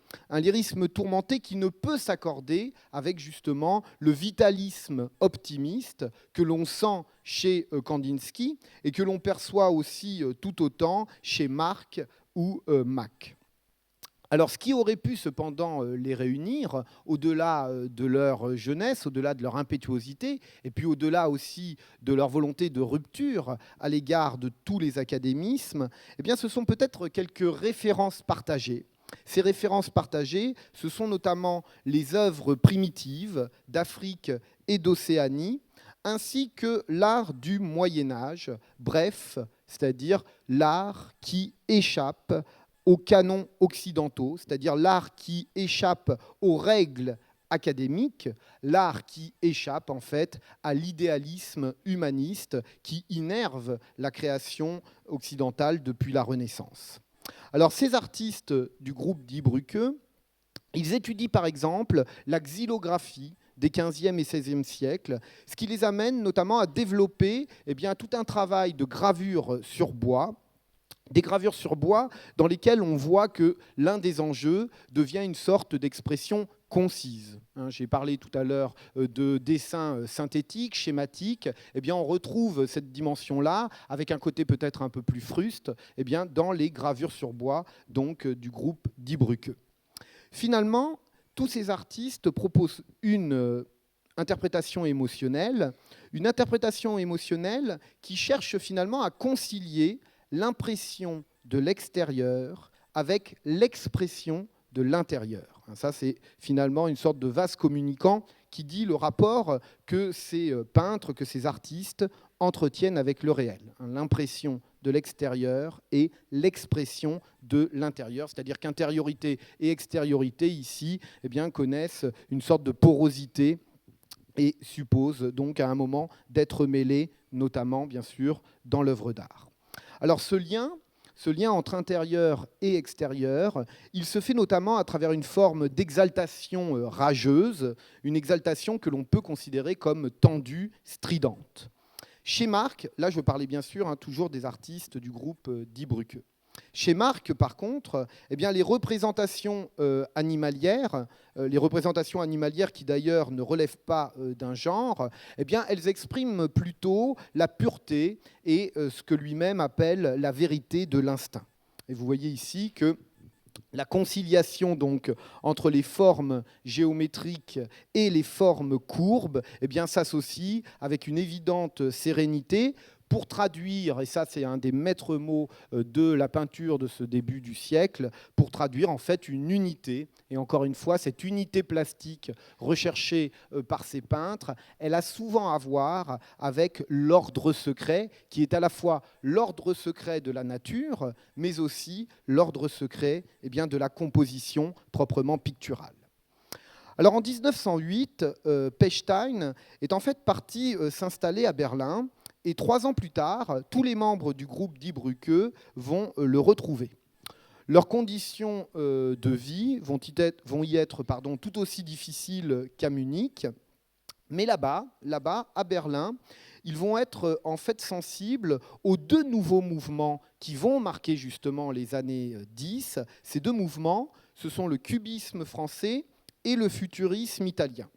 qui ne peut s'accorder avec justement le vitalisme optimiste que l'on sent chez Kandinsky et que l'on perçoit aussi tout autant chez Marc ou Mack. Alors, ce qui aurait pu cependant les réunir, au-delà de leur jeunesse, au-delà de leur impétuosité, et puis au-delà aussi de leur volonté de rupture à l'égard de tous les académismes, ce sont peut-être quelques références partagées. Ces références partagées, ce sont notamment les œuvres primitives d'Afrique et d'Océanie, ainsi que l'art du Moyen-Âge, bref, c'est-à-dire l'art qui échappe aux canons occidentaux, c'est-à-dire l'art qui échappe aux règles académiques, l'art qui échappe en fait à l'idéalisme humaniste qui innerve la création occidentale depuis la Renaissance. Alors ces artistes du groupe Die Brücke, ils étudient par exemple la xylographie des 15e et 16e siècles, ce qui les amène notamment à développer tout un travail de gravure sur bois, des gravures sur bois dans lesquelles on voit que l'un des enjeux devient une sorte d'expression concise. J'ai parlé tout à l'heure de dessin synthétique, schématique. On retrouve cette dimension-là, avec un côté peut-être un peu plus fruste, dans les gravures sur bois donc, du groupe Die Brücke. Finalement, tous ces artistes proposent une interprétation émotionnelle qui cherche finalement à concilier l'impression de l'extérieur avec l'expression de l'intérieur. Ça, c'est finalement une sorte de vase communicant qui dit le rapport que ces peintres, que ces artistes entretiennent avec le réel. L'impression de l'extérieur et l'expression de l'intérieur, c'est-à-dire qu'intériorité et extériorité, ici, connaissent une sorte de porosité et supposent donc à un moment d'être mêlés, notamment, bien sûr, dans l'œuvre d'art. Alors ce lien entre intérieur et extérieur, il se fait notamment à travers une forme d'exaltation rageuse, une exaltation que l'on peut considérer comme tendue, stridente. Chez Marc, là je parlais bien sûr toujours des artistes du groupe Die Brücke. Chez Marc, par contre, eh bien, les représentations animalières qui d'ailleurs ne relèvent pas d'un genre, eh bien, elles expriment plutôt la pureté et ce que lui-même appelle la vérité de l'instinct. Et vous voyez ici que la conciliation donc entre les formes géométriques et les formes courbes eh bien, s'associe avec une évidente sérénité pour traduire, et ça c'est un des maîtres mots de la peinture de ce début du siècle, pour traduire en fait une unité. Et encore une fois, cette unité plastique recherchée par ces peintres, elle a souvent à voir avec l'ordre secret, qui est à la fois l'ordre secret de la nature, mais aussi l'ordre secret eh bien, de la composition proprement picturale. Alors en 1908, Pechstein est en fait parti s'installer à Berlin, et 3 ans plus tard, tous les membres du groupe Die Brücke vont le retrouver. Leurs conditions de vie vont y être tout aussi difficiles qu'à Munich, mais là-bas, à Berlin, ils vont être en fait sensibles aux 2 nouveaux mouvements qui vont marquer justement les années 10. Ces 2 mouvements, ce sont le cubisme français et le futurisme italien.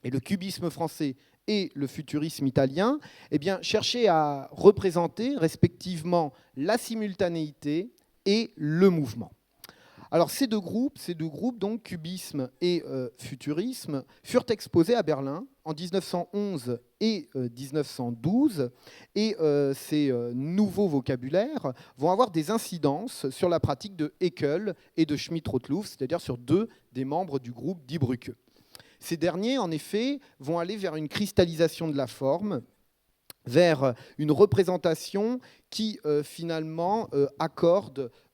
Et le cubisme français et le futurisme italien eh bien, cherchaient à représenter respectivement la simultanéité et le mouvement. Alors ces deux groupes donc cubisme et futurisme, furent exposés à Berlin en 1911 et 1912, et ces nouveaux vocabulaires vont avoir des incidences sur la pratique de Haeckel et de Schmidt-Rottluff, c'est-à-dire sur 2 des membres du groupe Die Brücke. Ces derniers, en effet, vont aller vers une cristallisation de la forme, vers une représentation qui finalement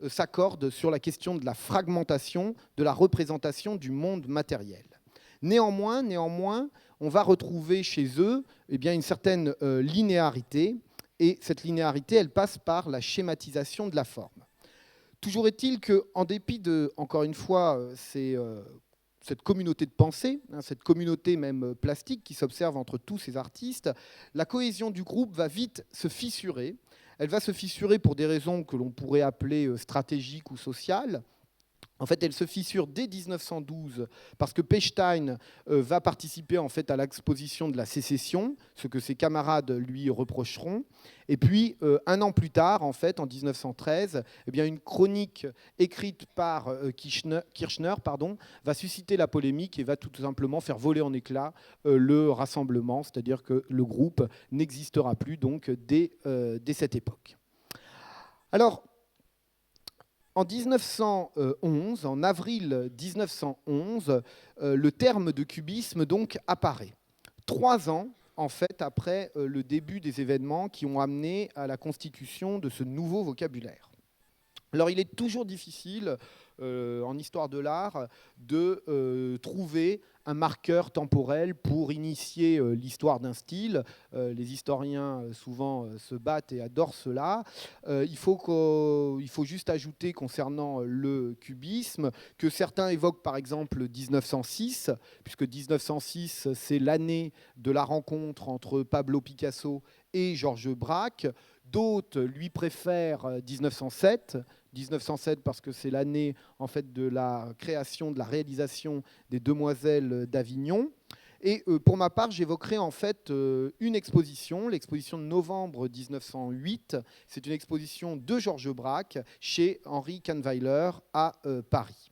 s'accorde sur la question de la fragmentation, de la représentation du monde matériel. Néanmoins, on va retrouver chez eux eh bien, une certaine linéarité, et cette linéarité, elle passe par la schématisation de la forme. Toujours est-il qu'en dépit de, encore une fois, cette communauté de pensée, cette communauté même plastique qui s'observe entre tous ces artistes, la cohésion du groupe va vite se fissurer. Elle va se fissurer pour des raisons que l'on pourrait appeler stratégiques ou sociales. En fait, elle se fissure dès 1912 parce que Pechstein va participer en fait à l'exposition de la Sécession, ce que ses camarades lui reprocheront. Et puis, 1 an plus tard, en fait, en 1913, eh bien, une chronique écrite par Kirchner va susciter la polémique et va tout simplement faire voler en éclats le rassemblement, c'est-à-dire que le groupe n'existera plus donc dès cette époque. Alors, en 1911, en avril 1911, le terme de cubisme donc apparaît. 3 ans en fait après le début des événements qui ont amené à la constitution de ce nouveau vocabulaire. Alors il est toujours difficile en histoire de l'art de trouver un marqueur temporel pour initier l'histoire d'un style. Les historiens souvent se battent et adorent cela. Il faut juste ajouter concernant le cubisme que certains évoquent par exemple 1906, puisque 1906 c'est l'année de la rencontre entre Pablo Picasso et Georges Braque. D'autres lui préfèrent 1907 parce que c'est l'année en fait de la création, de la réalisation des Demoiselles d'Avignon. Et pour ma part, j'évoquerai en fait une exposition, l'exposition de novembre 1908. C'est une exposition de Georges Braque chez Henri Kahnweiler à Paris.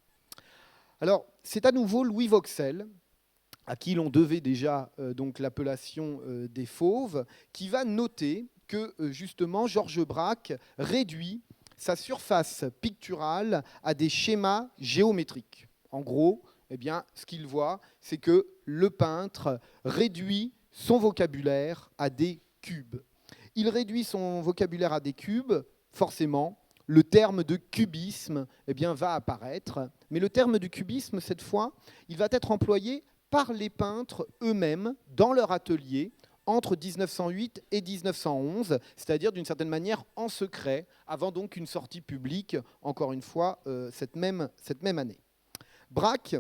Alors, c'est à nouveau Louis Vauxhall, à qui l'on devait déjà donc l'appellation des Fauves, qui va noter que justement Georges Braque réduit sa surface picturale à des schémas géométriques. En gros, eh bien, ce qu'il voit, c'est que le peintre réduit son vocabulaire à des cubes. Il réduit son vocabulaire à des cubes, forcément, le terme de cubisme eh bien, va apparaître. Mais le terme de cubisme, cette fois, il va être employé par les peintres eux-mêmes dans leur atelier entre 1908 et 1911, c'est-à-dire d'une certaine manière en secret, avant donc une sortie publique, encore une fois, cette même année. Braque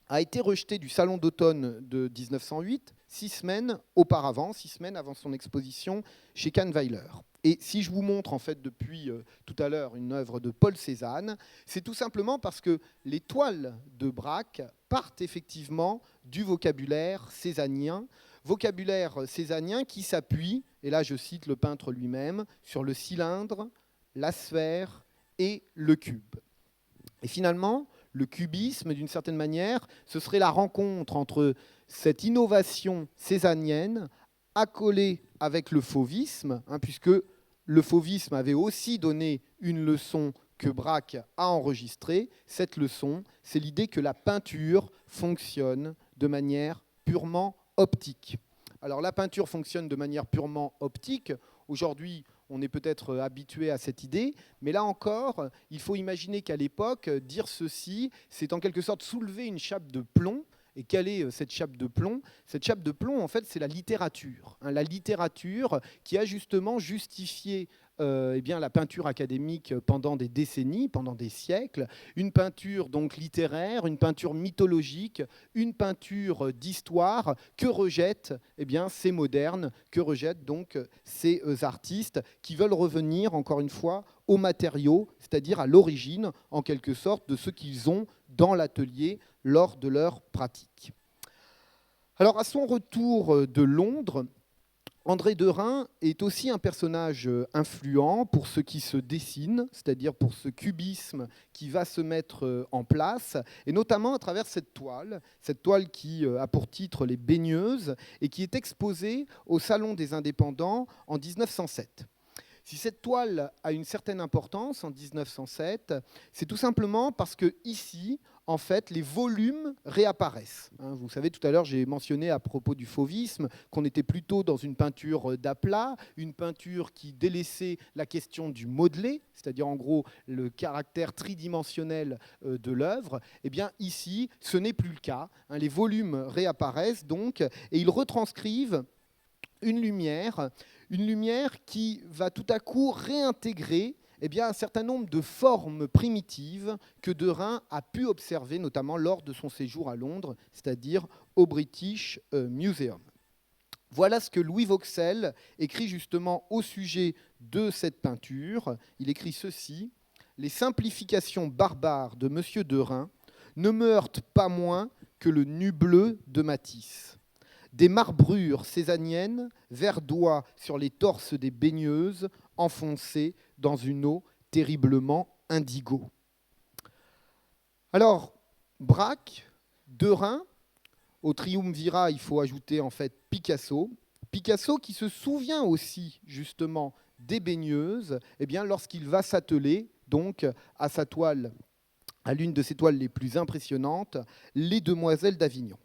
a été rejeté du Salon d'automne de 1908, 6 semaines auparavant, 6 semaines avant son exposition chez Kahnweiler. Et si je vous montre en fait depuis tout à l'heure une œuvre de Paul Cézanne, c'est tout simplement parce que les toiles de Braque partent effectivement du vocabulaire cézannien qui s'appuie, et là je cite le peintre lui-même, sur le cylindre, la sphère et le cube. Et finalement, le cubisme, d'une certaine manière, ce serait la rencontre entre cette innovation cézannienne accolée avec le fauvisme, puisque le fauvisme avait aussi donné une leçon que Braque a enregistrée. Cette leçon, c'est l'idée que la peinture fonctionne de manière purement optique. Alors la peinture fonctionne de manière purement optique. Aujourd'hui, on est peut-être habitué à cette idée, mais là encore, il faut imaginer qu'à l'époque, dire ceci, c'est en quelque sorte soulever une chape de plomb. Et quelle est cette chape de plomb ? Cette chape de plomb, en fait, c'est la littérature. La littérature qui a justement justifié la peinture académique pendant des décennies, pendant des siècles. Une peinture donc littéraire, une peinture mythologique, une peinture d'histoire que rejettent ces modernes, que rejettent donc ces artistes qui veulent revenir, encore une fois, aux matériaux, c'est-à-dire à l'origine, en quelque sorte, de ce qu'ils ont dans l'atelier lors de leur pratique. Alors, à son retour de Londres, André Derain est aussi un personnage influent pour ce qui se dessine, c'est-à-dire pour ce cubisme qui va se mettre en place, et notamment à travers cette toile qui a pour titre Les Baigneuses et qui est exposée au Salon des Indépendants en 1907. Si cette toile a une certaine importance en 1907, c'est tout simplement parce que ici, en fait, les volumes réapparaissent. Vous savez, tout à l'heure, j'ai mentionné à propos du fauvisme qu'on était plutôt dans une peinture d'aplat, une peinture qui délaissait la question du modelé, c'est-à-dire en gros le caractère tridimensionnel de l'œuvre. Eh bien, ici, ce n'est plus le cas. Les volumes réapparaissent donc, et ils retranscrivent une lumière qui va tout à coup réintégrer un certain nombre de formes primitives que Derain a pu observer, notamment lors de son séjour à Londres, c'est-à-dire au British Museum. Voilà ce que Louis Vauxhall écrit justement au sujet de cette peinture. Il écrit ceci : « Les simplifications barbares de M. Derain ne me heurtent pas moins que le nu bleu de Matisse. Des marbrures cézanniennes verdoient sur les torses des baigneuses enfoncées dans une eau terriblement indigo. » Alors, Braque, Derain, au triumvirat, il faut ajouter en fait Picasso. Picasso qui se souvient aussi justement des baigneuses, lorsqu'il va s'atteler donc à sa toile, à l'une de ses toiles les plus impressionnantes, Les Demoiselles d'Avignon.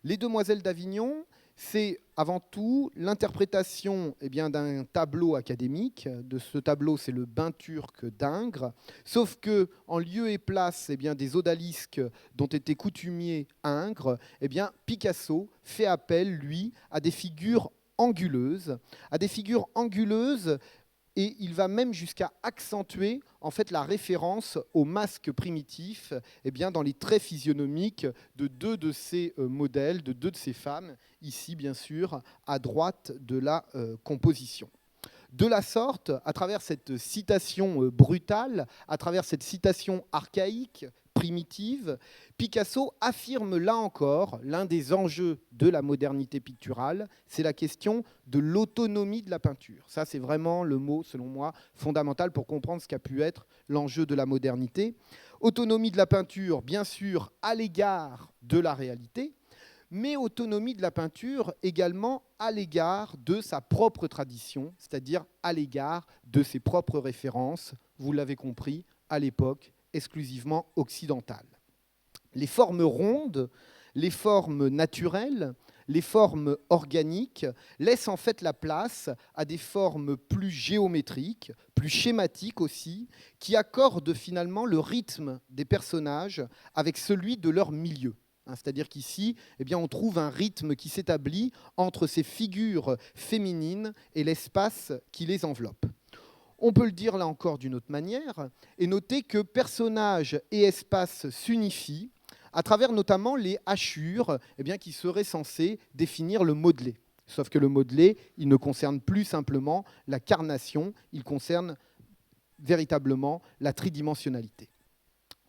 Les Demoiselles d'Avignon, c'est avant tout l'interprétation d'un tableau académique. De ce tableau, c'est le Bain turc d'Ingres. Sauf que, en lieu et place des odalisques dont était coutumier Ingres, Picasso fait appel, lui, à des figures anguleuses, et il va même jusqu'à accentuer en fait la référence au masque primitif dans les traits physionomiques de deux de ces modèles, de deux de ces femmes, ici bien sûr à droite de la composition. De la sorte, à travers cette citation brutale, à travers cette citation archaïque, primitive, Picasso affirme là encore l'un des enjeux de la modernité picturale, c'est la question de l'autonomie de la peinture. Ça, c'est vraiment le mot, selon moi, fondamental pour comprendre ce qu'a pu être l'enjeu de la modernité. Autonomie de la peinture, bien sûr, à l'égard de la réalité, mais autonomie de la peinture également à l'égard de sa propre tradition, c'est-à-dire à l'égard de ses propres références, vous l'avez compris, à l'époque exclusivement occidentale. Les formes rondes, les formes naturelles, les formes organiques laissent en fait la place à des formes plus géométriques, plus schématiques aussi, qui accordent finalement le rythme des personnages avec celui de leur milieu. C'est-à-dire qu'ici, on trouve un rythme qui s'établit entre ces figures féminines et l'espace qui les enveloppe. On peut le dire là encore d'une autre manière, et noter que personnages et espace s'unifient à travers notamment les hachures qui seraient censées définir le modelé. Sauf que le modelé, il ne concerne plus simplement la carnation, il concerne véritablement la tridimensionnalité.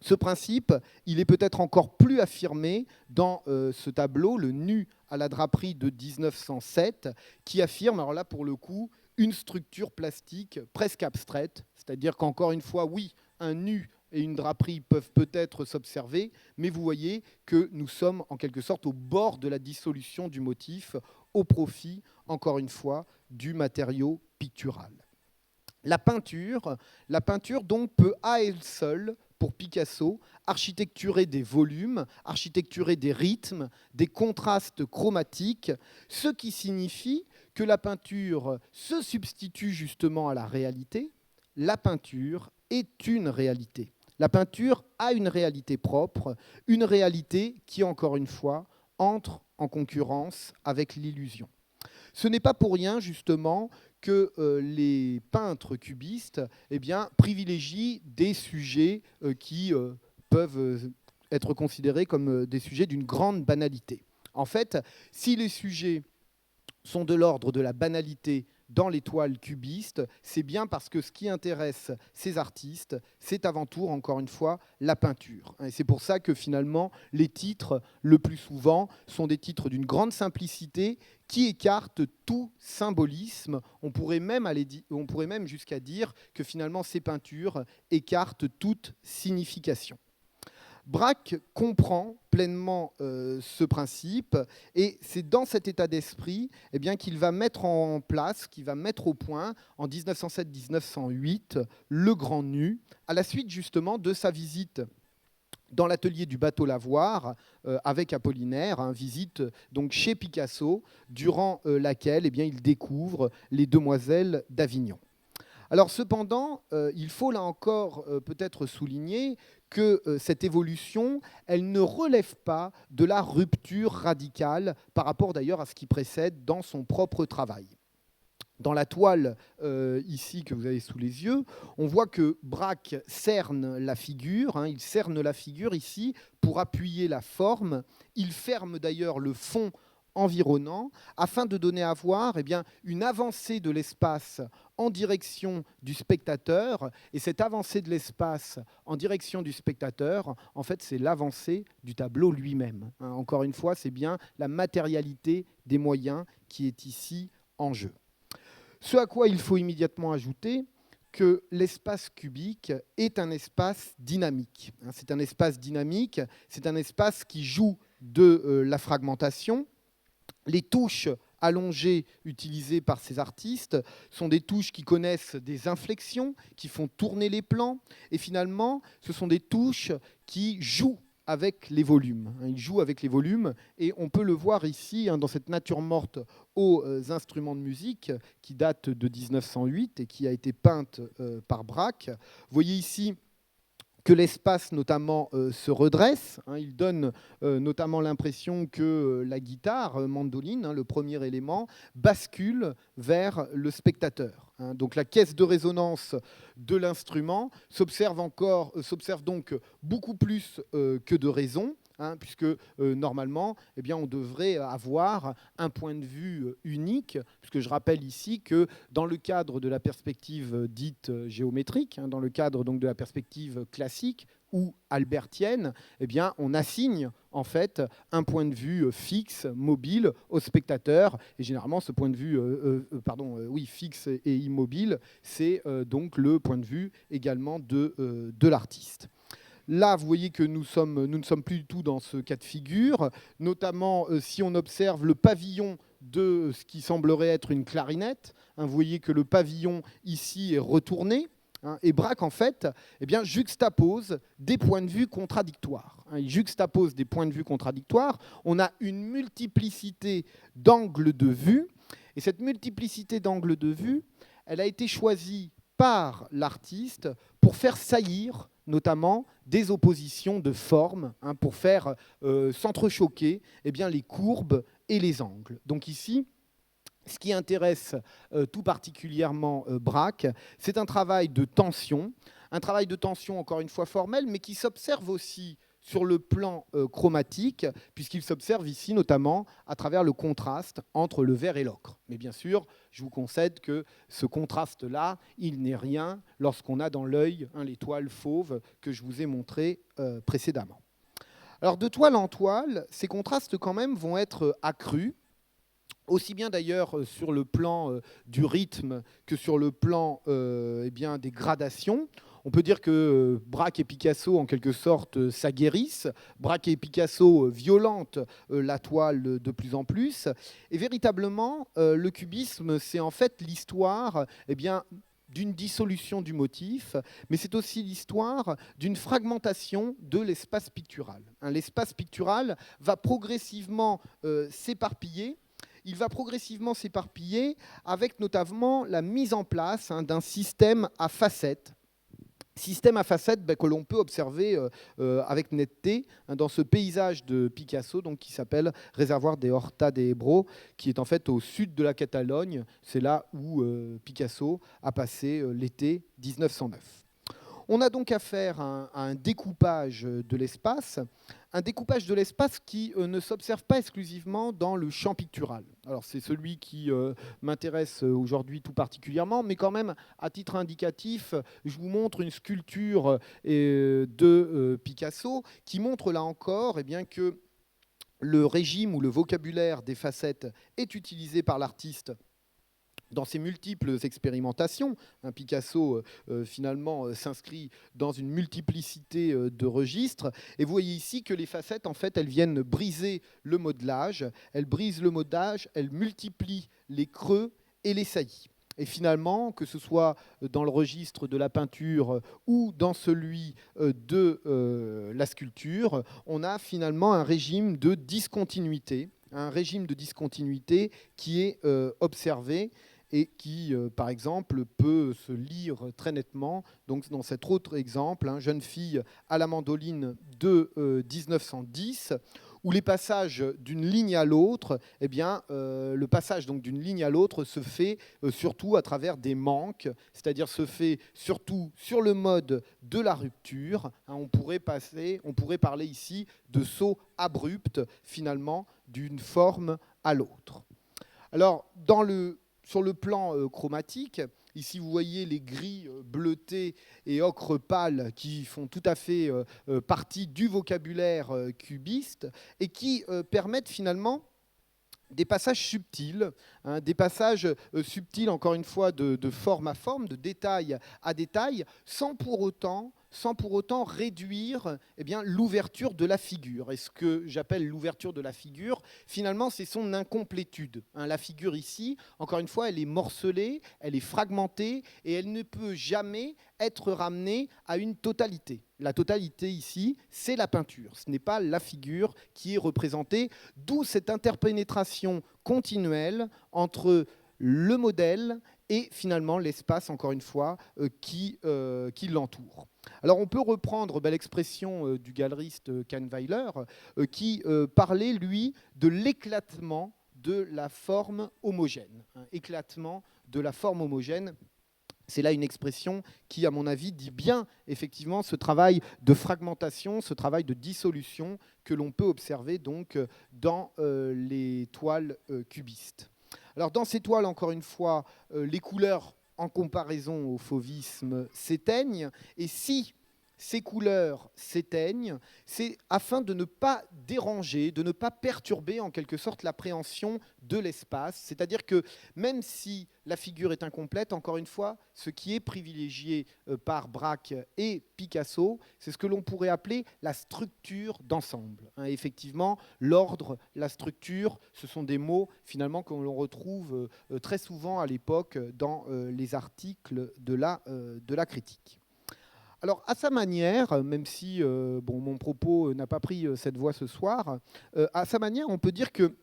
Ce principe, il est peut-être encore plus affirmé dans ce tableau, le nu à la draperie de 1907, qui affirme, alors là pour le coup, une structure plastique presque abstraite, c'est-à-dire qu'encore une fois, oui, un nu et une draperie peuvent peut-être s'observer, mais vous voyez que nous sommes en quelque sorte au bord de la dissolution du motif, au profit, encore une fois, du matériau pictural. La peinture donc peut à elle seule, pour Picasso, architecturer des volumes, architecturer des rythmes, des contrastes chromatiques, ce qui signifie que la peinture se substitue justement à la réalité. La peinture est une réalité. La peinture a une réalité propre, une réalité qui, encore une fois, entre en concurrence avec l'illusion. Ce n'est pas pour rien, justement, que les peintres cubistes privilégient des sujets qui peuvent être considérés comme des sujets d'une grande banalité. En fait, si les sujets sont de l'ordre de la banalité dans les toiles cubistes, c'est bien parce que ce qui intéresse ces artistes, c'est avant tout, encore une fois, la peinture. Et c'est pour ça que finalement, les titres, le plus souvent, sont des titres d'une grande simplicité qui écartent tout symbolisme. On pourrait même jusqu'à dire que finalement, ces peintures écartent toute signification. Braque comprend pleinement ce principe et c'est dans cet état d'esprit qu'il va mettre en place, qu'il va mettre au point en 1907-1908 le Grand Nu, à la suite justement de sa visite dans l'atelier du bateau Lavoir avec Apollinaire, visite donc chez Picasso, durant laquelle il découvre les Demoiselles d'Avignon. Alors cependant, il faut là encore peut-être souligner que cette évolution, elle ne relève pas de la rupture radicale par rapport d'ailleurs à ce qui précède dans son propre travail. Dans la toile ici que vous avez sous les yeux, on voit que Braque cerne la figure, il cerne la figure ici pour appuyer la forme. Il ferme d'ailleurs le fond environnant afin de donner à voir une avancée de l'espace en direction du spectateur. Et cette avancée de l'espace en direction du spectateur, en fait, c'est l'avancée du tableau lui-même. Encore une fois, c'est bien la matérialité des moyens qui est ici en jeu. Ce à quoi il faut immédiatement ajouter que l'espace cubique est un espace dynamique. C'est un espace dynamique, c'est un espace qui joue de la fragmentation. Les touches allongées utilisées par ces artistes sont des touches qui connaissent des inflexions, qui font tourner les plans, et finalement, ce sont des touches qui jouent avec les volumes. Ils jouent avec les volumes, et on peut le voir ici, dans cette nature morte aux instruments de musique, qui date de 1908 et qui a été peinte par Braque. Vous voyez ici que l'espace notamment se redresse. Il donne notamment l'impression que la guitare, mandoline, le premier élément, bascule vers le spectateur. Donc la caisse de résonance de l'instrument s'observe donc beaucoup plus que de raison. Puisque normalement, on devrait avoir un point de vue unique, puisque je rappelle ici que dans le cadre de la perspective dite géométrique, dans le cadre donc de la perspective classique ou albertienne, on assigne en fait un point de vue fixe, mobile au spectateur, et généralement ce point de vue fixe et immobile, c'est donc le point de vue également de l'artiste. Là, vous voyez que nous ne sommes plus du tout dans ce cas de figure, notamment si on observe le pavillon de ce qui semblerait être une clarinette. Vous voyez que le pavillon ici est retourné. Et Braque, en fait, juxtapose des points de vue contradictoires. Il juxtapose des points de vue contradictoires. On a une multiplicité d'angles de vue. Et cette multiplicité d'angles de vue, elle a été choisie par l'artiste pour faire saillir notamment des oppositions de forme pour faire s'entrechoquer les courbes et les angles. Donc ici, ce qui intéresse tout particulièrement Braque, c'est un travail de tension encore une fois formel, mais qui s'observe aussi sur le plan chromatique, puisqu'il s'observe ici notamment à travers le contraste entre le vert et l'ocre. Mais bien sûr, je vous concède que ce contraste-là, il n'est rien lorsqu'on a dans l'œil l'étoile fauve que je vous ai montrée précédemment. Alors de toile en toile, ces contrastes quand même vont être accrus, aussi bien d'ailleurs sur le plan du rythme que sur le plan des gradations. On peut dire que Braque et Picasso, en quelque sorte, s'aguerrissent. Braque et Picasso violentent la toile de plus en plus. Et véritablement, le cubisme, c'est en fait l'histoire d'une dissolution du motif, mais c'est aussi l'histoire d'une fragmentation de l'espace pictural. L'espace pictural va progressivement s'éparpiller. Il va progressivement s'éparpiller avec notamment la mise en place d'un système à facettes. Système à facettes que l'on peut observer avec netteté dans ce paysage de Picasso qui s'appelle Réservoir des Horta de Ebro, qui est en fait au sud de la Catalogne. C'est là où Picasso a passé l'été 1909. On a donc affaire à un découpage de l'espace, qui ne s'observe pas exclusivement dans le champ pictural. Alors c'est celui qui m'intéresse aujourd'hui tout particulièrement, mais quand même, à titre indicatif, je vous montre une sculpture de Picasso qui montre là encore que le régime ou le vocabulaire des facettes est utilisé par l'artiste dans ses multiples expérimentations. Picasso, finalement, s'inscrit dans une multiplicité de registres. Et vous voyez ici que les facettes, en fait, elles viennent briser le modelage. Elles brisent le modelage, elles multiplient les creux et les saillies. Et finalement, que ce soit dans le registre de la peinture ou dans celui de la sculpture, on a finalement un régime de discontinuité, qui est observé et qui, par exemple, peut se lire très nettement. Donc, dans cet autre exemple, Jeune fille à la mandoline de 1910, où les passages d'une ligne à l'autre, le passage d'une ligne à l'autre se fait surtout à travers des manques, c'est-à-dire se fait surtout sur le mode de la rupture. On pourrait parler ici de saut abrupt, finalement, d'une forme à l'autre. Alors, sur le plan chromatique, ici vous voyez les gris bleutés et ocre pâle qui font tout à fait partie du vocabulaire cubiste et qui permettent finalement des passages subtils, encore une fois de forme à forme, de détail à détail, sans pour autant réduire l'ouverture de la figure. Et ce que j'appelle l'ouverture de la figure, finalement, c'est son incomplétude. La figure ici, encore une fois, elle est morcelée, elle est fragmentée, et elle ne peut jamais être ramenée à une totalité. La totalité ici, c'est la peinture. Ce n'est pas la figure qui est représentée, d'où cette interpénétration continuelle entre le modèle et finalement l'espace, encore une fois, qui l'entoure. Alors on peut reprendre l'expression du galeriste Kahnweiler, qui parlait, lui, de l'éclatement de la forme homogène. Éclatement de la forme homogène. C'est là une expression qui, à mon avis, dit bien effectivement ce travail de fragmentation, ce travail de dissolution que l'on peut observer donc dans les toiles cubistes. Alors dans ces toiles, encore une fois, les couleurs en comparaison au fauvisme s'éteignent, et si ces couleurs s'éteignent, c'est afin de ne pas déranger, de ne pas perturber en quelque sorte l'appréhension de l'espace. C'est-à-dire que même si la figure est incomplète, encore une fois, ce qui est privilégié par Braque et Picasso, c'est ce que l'on pourrait appeler la structure d'ensemble. Effectivement, l'ordre, la structure, ce sont des mots finalement que l'on retrouve très souvent à l'époque dans les articles de la critique. Alors, à sa manière, même si mon propos n'a pas pris cette voie ce soir, à sa manière, on peut dire que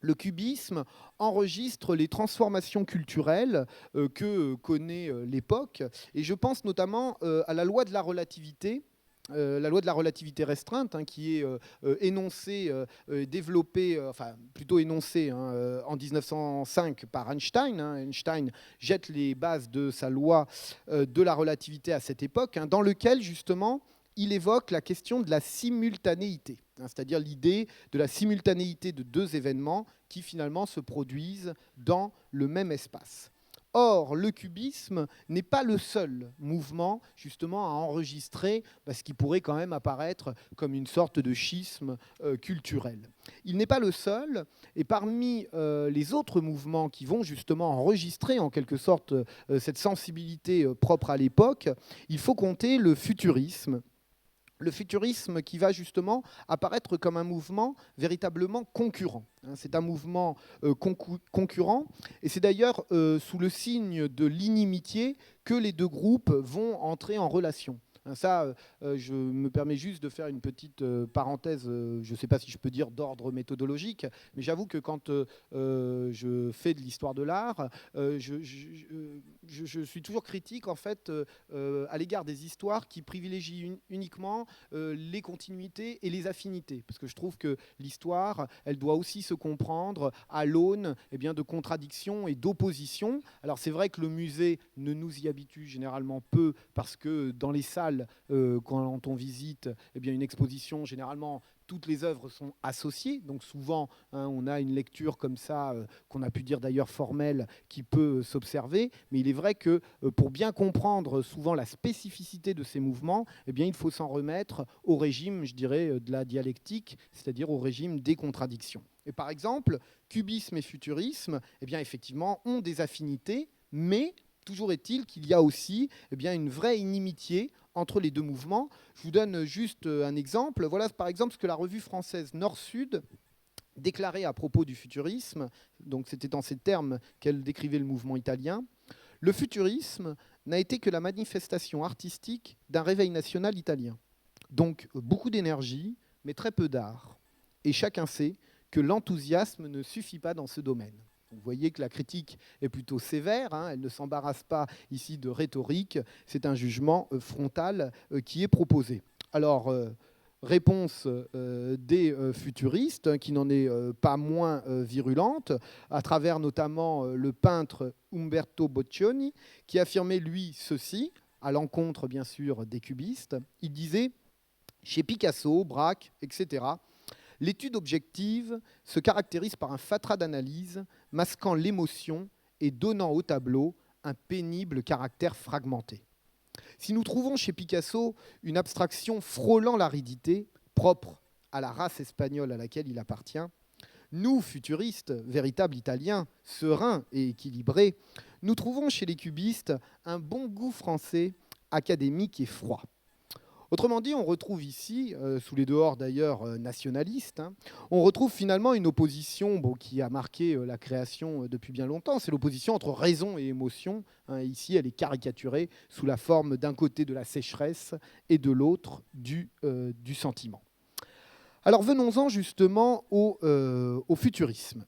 le cubisme enregistre les transformations culturelles que connaît l'époque. Et je pense notamment à la loi de la relativité, la loi de la relativité restreinte, hein, qui est énoncée, développée, enfin plutôt énoncée en 1905 par Einstein. Einstein jette les bases de sa loi de la relativité à cette époque, dans lequel justement il évoque la question de la simultanéité, c'est-à-dire l'idée de la simultanéité de deux événements qui finalement se produisent dans le même espace. Or, le cubisme n'est pas le seul mouvement justement à enregistrer ce qui pourrait quand même apparaître comme une sorte de schisme culturel. Il n'est pas le seul, et parmi les autres mouvements qui vont justement enregistrer en quelque sorte cette sensibilité propre à l'époque, il faut compter le futurisme. Le futurisme qui va justement apparaître comme un mouvement véritablement concurrent. C'est un mouvement concurrent, et c'est d'ailleurs sous le signe de l'inimitié que les deux groupes vont entrer en relation. Ça, je me permets juste de faire une petite parenthèse, je ne sais pas si je peux dire d'ordre méthodologique, mais j'avoue que quand je fais de l'histoire de l'art, je suis toujours critique en fait à l'égard des histoires qui privilégient uniquement les continuités et les affinités, parce que je trouve que l'histoire, elle doit aussi se comprendre à l'aune de contradictions et d'oppositions. Alors c'est vrai que le musée ne nous y habitue généralement peu, parce que dans les salles, quand on visite une exposition, généralement toutes les œuvres sont associées, donc souvent on a une lecture comme ça, qu'on a pu dire d'ailleurs formelle, qui peut s'observer, mais il est vrai que pour bien comprendre souvent la spécificité de ces mouvements, il faut s'en remettre au régime, je dirais, de la dialectique, c'est-à-dire au régime des contradictions. Et par exemple, cubisme et futurisme, effectivement, ont des affinités, mais toujours est-il qu'il y a aussi une vraie inimitié entre les deux mouvements. Je vous donne juste un exemple. Voilà par exemple ce que la revue française Nord-Sud déclarait à propos du futurisme. Donc c'était dans ces termes qu'elle décrivait le mouvement italien. Le futurisme n'a été que la manifestation artistique d'un réveil national italien. Donc beaucoup d'énergie, mais très peu d'art. Et chacun sait que l'enthousiasme ne suffit pas dans ce domaine. Vous voyez que la critique est plutôt sévère, elle ne s'embarrasse pas ici de rhétorique, c'est un jugement frontal qui est proposé. Alors, réponse des futuristes, qui n'en est pas moins virulente, à travers notamment le peintre Umberto Boccioni, qui affirmait, lui, ceci, à l'encontre, bien sûr, des cubistes. Il disait, chez Picasso, Braque, etc., l'étude objective se caractérise par un fatras d'analyse, masquant l'émotion et donnant au tableau un pénible caractère fragmenté. Si nous trouvons chez Picasso une abstraction frôlant l'aridité, propre à la race espagnole à laquelle il appartient, nous, futuristes, véritables Italiens, sereins et équilibrés, nous trouvons chez les cubistes un bon goût français, académique et froid. Autrement dit, on retrouve ici, sous les dehors d'ailleurs nationalistes, on retrouve finalement une opposition qui a marqué la création depuis bien longtemps. C'est l'opposition entre raison et émotion. Ici, elle est caricaturée sous la forme d'un côté de la sécheresse et de l'autre du sentiment. Alors venons-en justement au futurisme.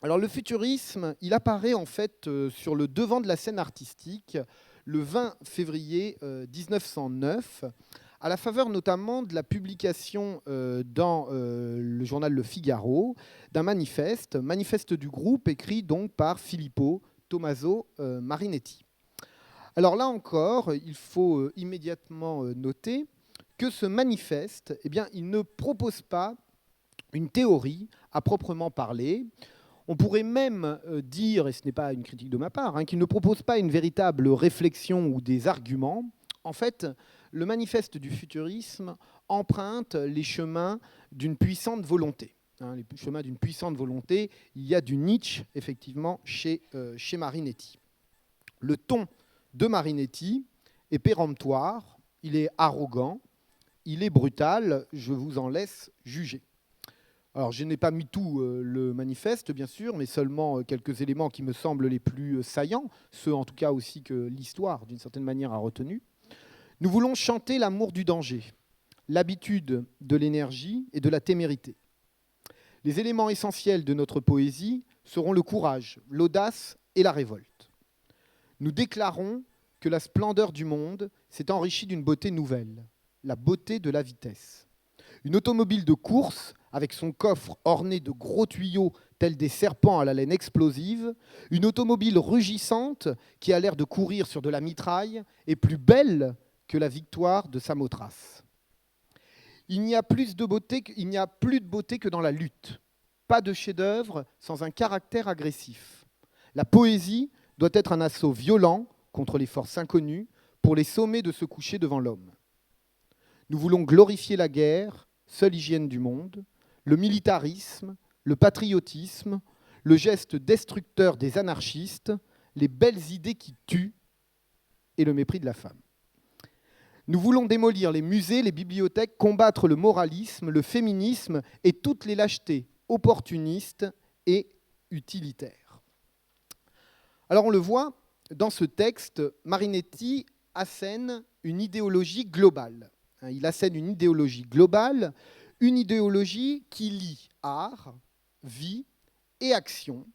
Alors le futurisme, il apparaît en fait sur le devant de la scène artistique le 20 février 1909, à la faveur notamment de la publication dans le journal Le Figaro d'un manifeste du groupe écrit donc par Filippo Tommaso Marinetti. Alors là encore, il faut immédiatement noter que ce manifeste, il ne propose pas une théorie à proprement parler. On pourrait même dire, et ce n'est pas une critique de ma part, qu'il ne propose pas une véritable réflexion ou des arguments. En fait, le manifeste du futurisme emprunte les chemins d'une puissante volonté. Les chemins d'une puissante volonté, il y a du Nietzsche, effectivement, chez Marinetti. Le ton de Marinetti est péremptoire, il est arrogant, il est brutal, je vous en laisse juger. Alors, je n'ai pas mis tout le manifeste, bien sûr, mais seulement quelques éléments qui me semblent les plus saillants, ceux en tout cas aussi que l'histoire, d'une certaine manière, a retenus. Nous voulons chanter l'amour du danger, l'habitude de l'énergie et de la témérité. Les éléments essentiels de notre poésie seront le courage, l'audace et la révolte. Nous déclarons que la splendeur du monde s'est enrichie d'une beauté nouvelle, la beauté de la vitesse. Une automobile de course, avec son coffre orné de gros tuyaux tels des serpents à la laine explosive, une automobile rugissante qui a l'air de courir sur de la mitraille, est plus belle que la victoire de Samothrace. Il n'y a plus de beauté que dans la lutte. Pas de chef-d'œuvre sans un caractère agressif. La poésie doit être un assaut violent contre les forces inconnues pour les sommer de se coucher devant l'homme. Nous voulons glorifier la guerre, seule hygiène du monde, le militarisme, le patriotisme, le geste destructeur des anarchistes, les belles idées qui tuent et le mépris de la femme. Nous voulons démolir les musées, les bibliothèques, combattre le moralisme, le féminisme et toutes les lâchetés opportunistes et utilitaires. Alors on le voit, dans ce texte, Marinetti assène une idéologie globale. Il assène une idéologie globale, une idéologie qui lie art, vie et action.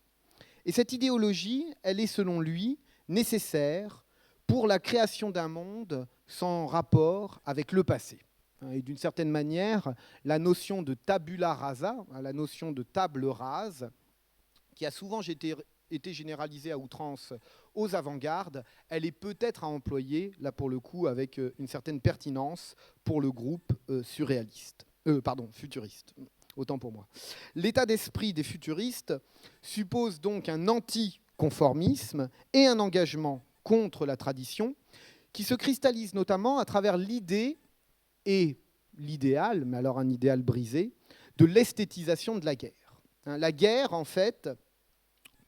Et cette idéologie, elle est selon lui nécessaire pour la création d'un monde sans rapport avec le passé. Et d'une certaine manière, la notion de tabula rasa, la notion de table rase, qui a souvent été généralisée à outrance aux avant-gardes, elle est peut-être à employer, là pour le coup, avec une certaine pertinence pour le groupe futuriste. Autant pour moi. L'état d'esprit des futuristes suppose donc un anticonformisme et un engagement contre la tradition qui se cristallise notamment à travers l'idée et l'idéal, mais alors un idéal brisé, de l'esthétisation de la guerre. La guerre, en fait,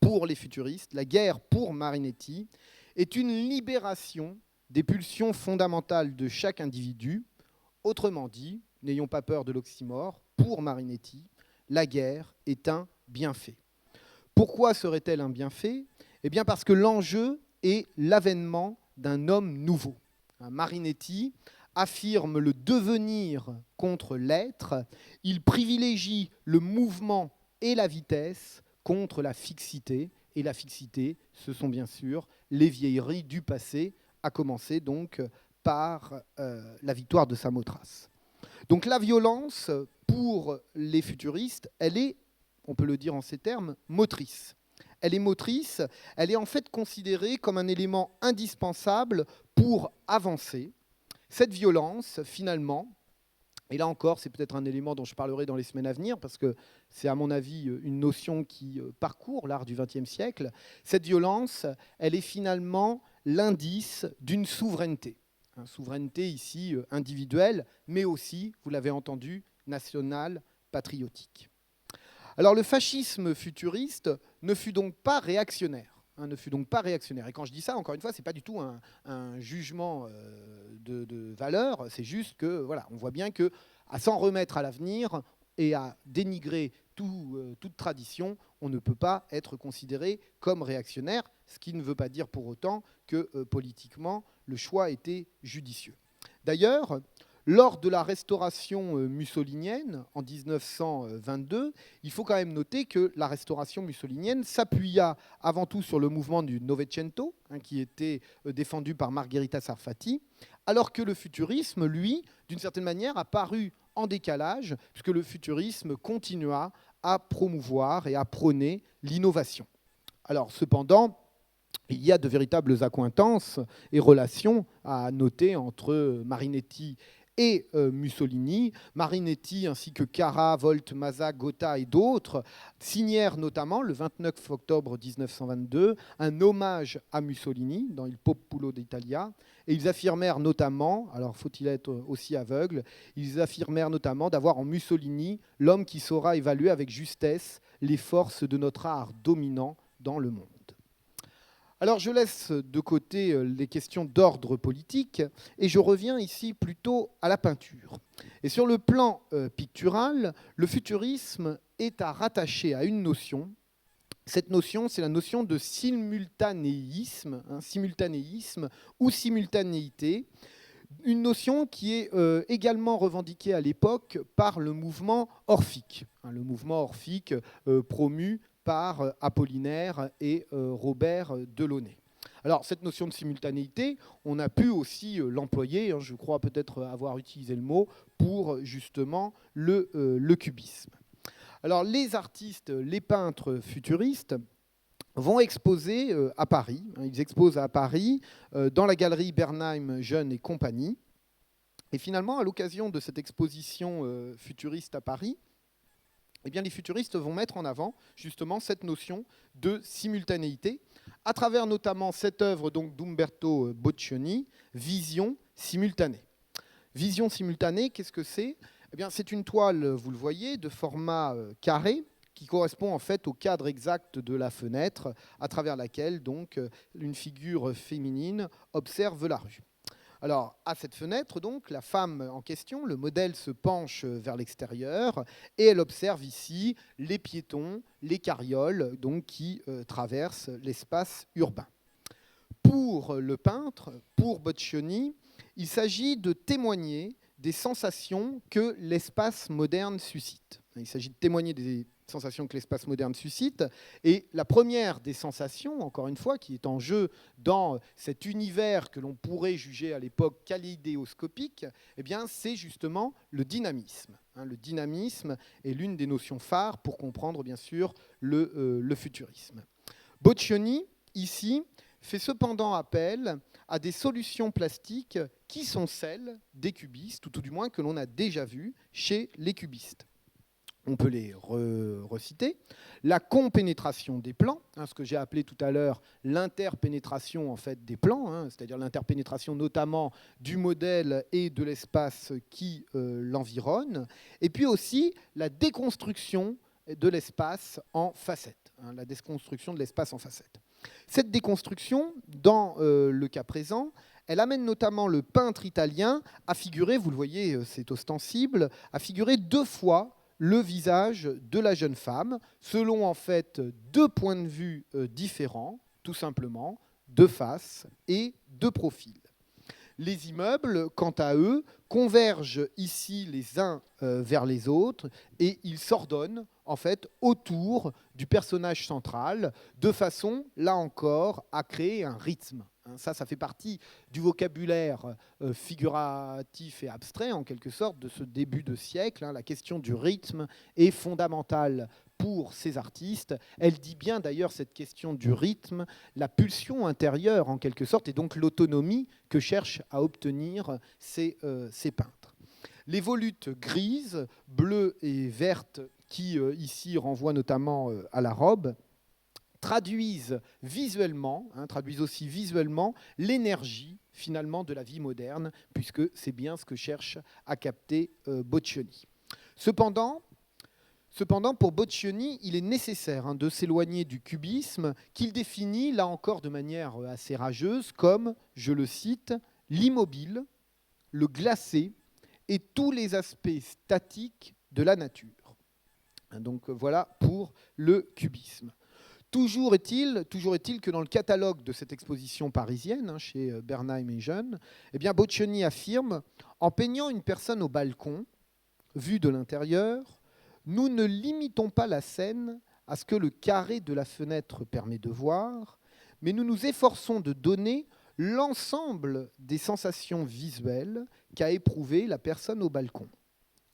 pour les futuristes, la guerre pour Marinetti, est une libération des pulsions fondamentales de chaque individu. Autrement dit, n'ayons pas peur de l'oxymore, pour Marinetti, la guerre est un bienfait. Pourquoi serait-elle un bienfait ? Eh bien parce que l'enjeu est l'avènement d'un homme nouveau. Marinetti affirme le devenir contre l'être, il privilégie le mouvement et la vitesse contre la fixité. Et la fixité, ce sont bien sûr les vieilleries du passé, à commencer donc par la victoire de Samothrace. Donc la violence, pour les futuristes, elle est, on peut le dire en ces termes, motrice. Elle est motrice, elle est en fait considérée comme un élément indispensable pour avancer. Cette violence, finalement, et là encore, c'est peut-être un élément dont je parlerai dans les semaines à venir, parce que c'est à mon avis une notion qui parcourt l'art du XXe siècle, cette violence, elle est finalement l'indice d'une souveraineté. Souveraineté ici individuelle, mais aussi, vous l'avez entendu, nationale, patriotique. Alors le fascisme futuriste ne fut donc pas réactionnaire. Et quand je dis ça, encore une fois, ce n'est pas du tout un jugement de valeur, c'est juste que, voilà, on voit bien qu'à s'en remettre à l'avenir et à dénigrer toute tradition, on ne peut pas être considéré comme réactionnaire, ce qui ne veut pas dire pour autant que politiquement, le choix était judicieux. D'ailleurs, lors de la restauration mussolinienne en 1922, il faut quand même noter que la restauration mussolinienne s'appuya avant tout sur le mouvement du Novecento, qui était défendu par Margherita Sarfatti, alors que le futurisme, lui, d'une certaine manière, a paru en décalage, puisque le futurisme continua à promouvoir et à prôner l'innovation. Alors, cependant, il y a de véritables accointances et relations à noter entre Marinetti et Mussolini. Marinetti ainsi que Cara, Volt, Mazza, Gotha et d'autres signèrent notamment le 29 octobre 1922 un hommage à Mussolini dans Il Popolo d'Italia, et ils affirmèrent notamment, alors faut-il être aussi aveugle, ils affirmèrent notamment d'avoir en Mussolini l'homme qui saura évaluer avec justesse les forces de notre art dominant dans le monde. Alors je laisse de côté les questions d'ordre politique et je reviens ici plutôt à la peinture. Et sur le plan pictural, le futurisme est à rattacher à une notion. Cette notion, c'est la notion de simultanéisme ou simultanéité, Une notion qui est également revendiquée à l'époque par le mouvement orphique, le mouvement orphique promu par Apollinaire et Robert Delaunay. Alors, cette notion de simultanéité, on a pu aussi l'employer, je crois peut-être avoir utilisé le mot, pour justement le cubisme. Alors, les artistes, les peintres futuristes vont exposer à Paris. Ils exposent à Paris dans la galerie Bernheim Jeune et compagnie. Et finalement, à l'occasion de cette exposition futuriste à Paris, eh bien, les futuristes vont mettre en avant justement cette notion de simultanéité, à travers notamment cette œuvre donc d'Umberto Boccioni, Vision simultanée. Vision simultanée, qu'est-ce que c'est ? Eh bien, c'est une toile, vous le voyez, de format carré, qui correspond en fait au cadre exact de la fenêtre, à travers laquelle donc une figure féminine observe la rue. Alors, à cette fenêtre, donc, la femme en question, le modèle se penche vers l'extérieur et elle observe ici les piétons, les carrioles donc, qui traversent l'espace urbain. Pour le peintre, pour Boccioni, il s'agit de témoigner des sensations que l'espace moderne suscite. Il s'agit de témoigner des sensations que l'espace moderne suscite. Et la première des sensations, encore une fois, qui est en jeu dans cet univers que l'on pourrait juger à l'époque kaléidoscopique, eh bien, c'est justement le dynamisme. Le dynamisme est l'une des notions phares pour comprendre, bien sûr, le futurisme. Boccioni, ici, fait cependant appel à des solutions plastiques qui sont celles des cubistes, ou tout du moins que l'on a déjà vues chez les cubistes. On peut les reciter. La compénétration des plans, ce que j'ai appelé tout à l'heure l'interpénétration en fait, des plans, c'est-à-dire l'interpénétration notamment du modèle et de l'espace qui l'environne, et puis aussi la déconstruction de l'espace en facettes, la déconstruction de l'espace en facettes. Cette déconstruction, dans le cas présent, elle amène notamment le peintre italien à figurer, vous le voyez, c'est ostensible, à figurer 2 fois le visage de la jeune femme, selon en fait 2 points de vue différents, tout simplement, de face et de profil. Les immeubles, quant à eux, convergent ici les uns vers les autres et ils s'ordonnent en fait autour du personnage central, de façon, là encore, à créer un rythme. Ça fait partie du vocabulaire figuratif et abstrait, en quelque sorte, de ce début de siècle. La question du rythme est fondamentale pour ces artistes. Elle dit bien d'ailleurs cette question du rythme, la pulsion intérieure en quelque sorte, et donc l'autonomie que cherchent à obtenir ces peintres. Les volutes grises, bleues et vertes, qui ici renvoient notamment à la robe, traduisent aussi visuellement l'énergie finalement de la vie moderne, puisque c'est bien ce que cherche à capter Boccioni. Cependant, pour Boccioni, il est nécessaire de s'éloigner du cubisme qu'il définit, là encore de manière assez rageuse, comme, je le cite, l'immobile, le glacé et tous les aspects statiques de la nature. Donc voilà pour le cubisme. Toujours est-il que dans le catalogue de cette exposition parisienne, chez Bernheim et Jeune, eh bien Boccioni affirme, en peignant une personne au balcon, vue de l'intérieur, nous ne limitons pas la scène à ce que le carré de la fenêtre permet de voir, mais nous nous efforçons de donner l'ensemble des sensations visuelles qu'a éprouvées la personne au balcon.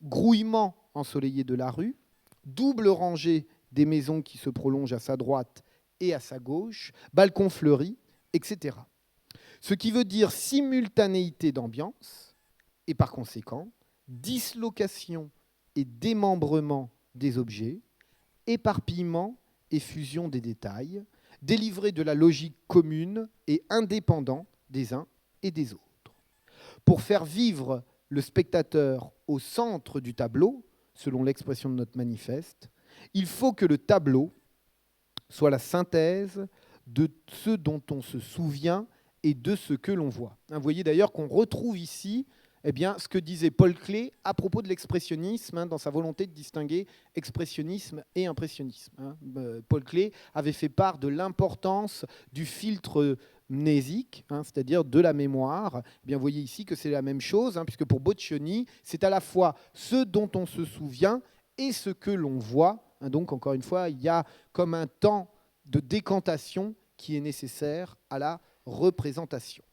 Grouillement ensoleillé de la rue, double rangée des maisons qui se prolongent à sa droite et à sa gauche, balcon fleuri, etc. Ce qui veut dire simultanéité d'ambiance et par conséquent dislocation et démembrement des objets, éparpillement et fusion des détails, délivrés de la logique commune et indépendant des uns et des autres. Pour faire vivre le spectateur au centre du tableau, selon l'expression de notre manifeste, il faut que le tableau soit la synthèse de ce dont on se souvient et de ce que l'on voit. Vous voyez d'ailleurs qu'on retrouve ici ce que disait Paul Klee à propos de l'expressionnisme, dans sa volonté de distinguer expressionnisme et impressionnisme. Paul Klee avait fait part de l'importance du filtre mnésique, c'est-à-dire de la mémoire. Eh bien, vous voyez ici que c'est la même chose, puisque pour Boccioni, c'est à la fois ce dont on se souvient et ce que l'on voit. Donc, encore une fois, il y a comme un temps de décantation qui est nécessaire à la représentation.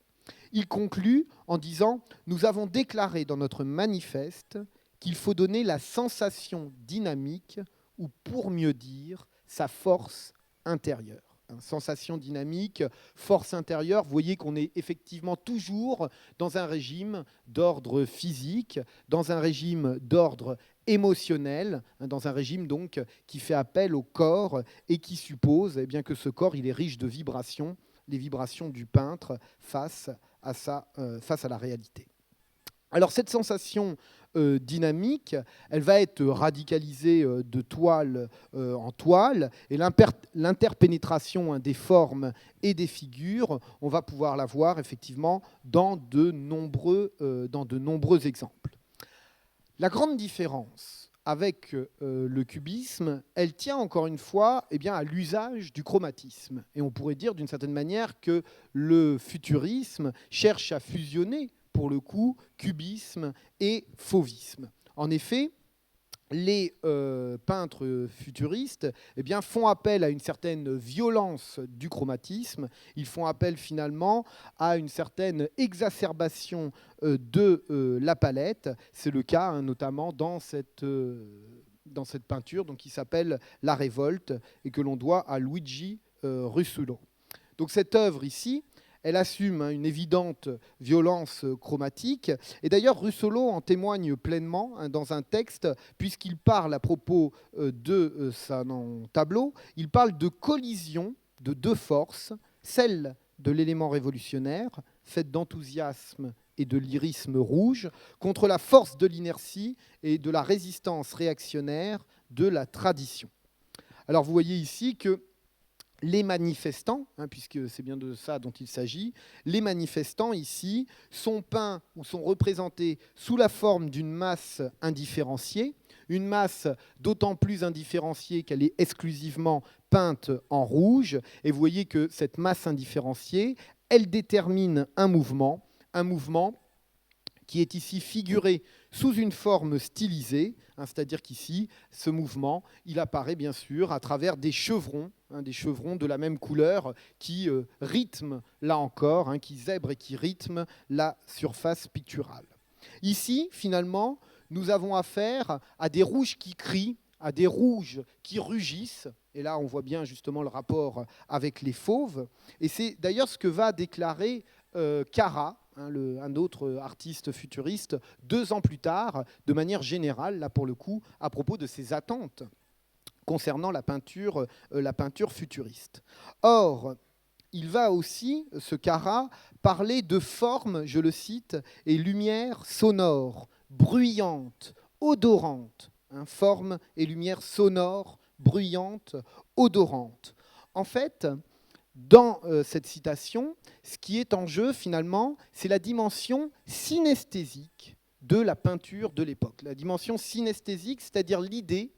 Il conclut en disant « Nous avons déclaré dans notre manifeste qu'il faut donner la sensation dynamique, ou pour mieux dire, sa force intérieure. » Sensation dynamique, force intérieure, vous voyez qu'on est effectivement toujours dans un régime d'ordre physique, dans un régime d'ordre émotionnel, dans un régime donc qui fait appel au corps et qui suppose bien que ce corps il est riche de vibrations, les vibrations du peintre face à la réalité. Alors cette sensation dynamique, elle va être radicalisée de toile en toile, et l'interpénétration des formes et des figures, on va pouvoir la voir effectivement dans de nombreux exemples. La grande différence avec le cubisme, elle tient encore une fois à l'usage du chromatisme. Et on pourrait dire d'une certaine manière que le futurisme cherche à fusionner, pour le coup, cubisme et fauvisme. En effet, les peintres futuristes font appel à une certaine violence du chromatisme, ils font appel finalement à une certaine exacerbation de la palette. C'est le cas notamment dans cette peinture qui s'appelle La Révolte et que l'on doit à Luigi Russolo. Donc cette œuvre ici, elle assume une évidente violence chromatique. Et d'ailleurs, Russolo en témoigne pleinement dans un texte, puisqu'il parle à propos de son tableau, il parle de collision de deux forces, celle de l'élément révolutionnaire, faite d'enthousiasme et de lyrisme rouge, contre la force de l'inertie et de la résistance réactionnaire de la tradition. Alors vous voyez ici que les manifestants, puisque c'est bien de ça dont il s'agit, les manifestants ici sont peints ou sont représentés sous la forme d'une masse indifférenciée, une masse d'autant plus indifférenciée qu'elle est exclusivement peinte en rouge. Et vous voyez que cette masse indifférenciée, elle détermine un mouvement qui est ici figuré sous une forme stylisée, c'est-à-dire qu'ici, ce mouvement, il apparaît bien sûr à travers des chevrons de la même couleur qui rythment, là encore, qui zèbrent et qui rythment la surface picturale. Ici, finalement, nous avons affaire à des rouges qui crient, à des rouges qui rugissent, et là on voit bien justement le rapport avec les fauves, et c'est d'ailleurs ce que va déclarer Cara, un autre artiste futuriste, 2 ans plus tard, de manière générale, là pour le coup, à propos de ses attentes concernant la peinture futuriste. Or, il va aussi, ce Cara, parler de formes, je le cite, et lumière sonore, bruyante, odorante. Forme et lumière sonore, bruyante, odorante. En fait, dans cette citation, ce qui est en jeu, finalement, c'est la dimension synesthésique de la peinture de l'époque. La dimension synesthésique, c'est-à-dire l'idée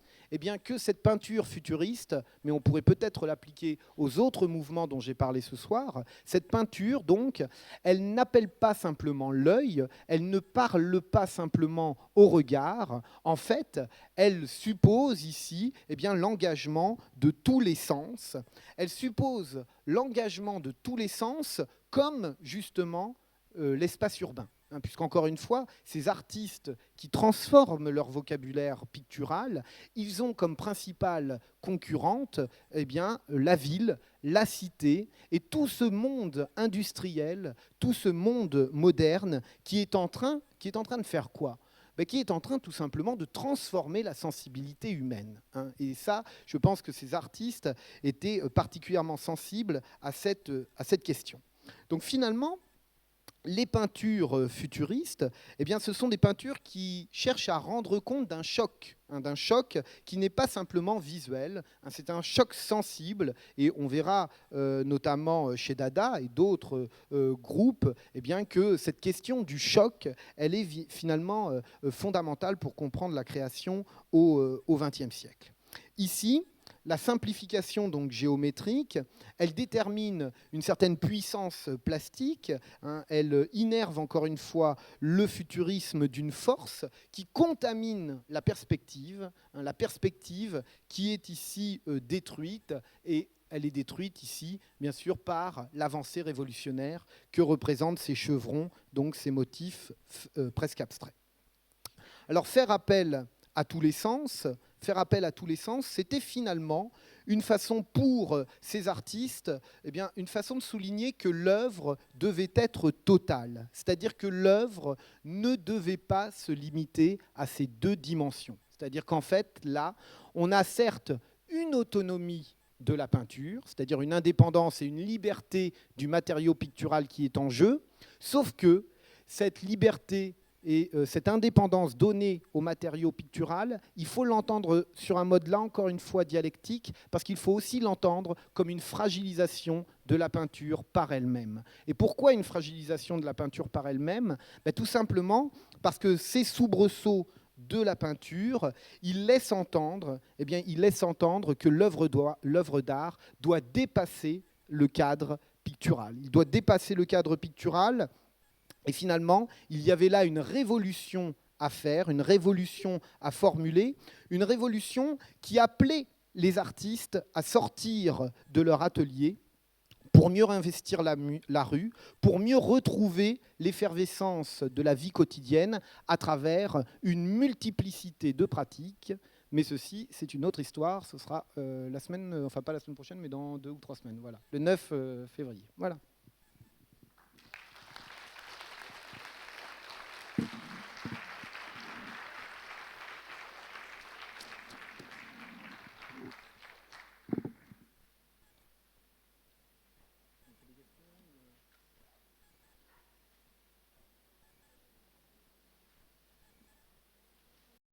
que cette peinture futuriste, mais on pourrait peut-être l'appliquer aux autres mouvements dont j'ai parlé ce soir, cette peinture, donc, elle n'appelle pas simplement l'œil, elle ne parle pas simplement au regard. En fait, elle suppose ici l'engagement de tous les sens. Elle suppose l'engagement de tous les sens comme, justement, l'espace urbain. Puisqu'encore une fois, ces artistes qui transforment leur vocabulaire pictural, ils ont comme principale concurrente la ville, la cité, et tout ce monde industriel, tout ce monde moderne qui est en train de faire quoi ? Qui est en train tout simplement de transformer la sensibilité humaine. Et ça, je pense que ces artistes étaient particulièrement sensibles à cette question. Donc finalement, les peintures futuristes, ce sont des peintures qui cherchent à rendre compte d'un choc qui n'est pas simplement visuel, c'est un choc sensible, et on verra notamment chez Dada et d'autres groupes que cette question du choc, elle est finalement fondamentale pour comprendre la création au XXe siècle. Ici, la simplification donc géométrique, elle détermine une certaine puissance plastique, hein, elle innerve encore une fois le futurisme d'une force qui contamine la perspective, hein, la perspective qui est ici détruite, et elle est détruite ici, bien sûr, par l'avancée révolutionnaire que représentent ces chevrons, donc ces motifs presque abstraits. Alors faire appel à tous les sens, c'était finalement une façon pour ces artistes, eh bien, une façon de souligner que l'œuvre devait être totale, c'est-à-dire que l'œuvre ne devait pas se limiter à ces deux dimensions. C'est-à-dire qu'en fait, là, on a certes une autonomie de la peinture, c'est-à-dire une indépendance et une liberté du matériau pictural qui est en jeu, sauf que cette liberté et cette indépendance donnée au matériau pictural, il faut l'entendre sur un mode, là encore une fois, dialectique, parce qu'il faut aussi l'entendre comme une fragilisation de la peinture par elle-même. Et pourquoi une fragilisation de la peinture par elle-même ? Tout simplement parce que ces soubresauts de la peinture, il laisse entendre que l'œuvre d'art doit dépasser le cadre pictural. Il doit dépasser le cadre pictural. Et finalement, il y avait là une révolution à faire, une révolution à formuler, une révolution qui appelait les artistes à sortir de leur atelier pour mieux investir la rue, pour mieux retrouver l'effervescence de la vie quotidienne à travers une multiplicité de pratiques. Mais ceci, c'est une autre histoire. Ce sera la semaine, enfin pas la semaine prochaine, mais dans 2 ou 3 semaines. Voilà, le 9 février. Voilà.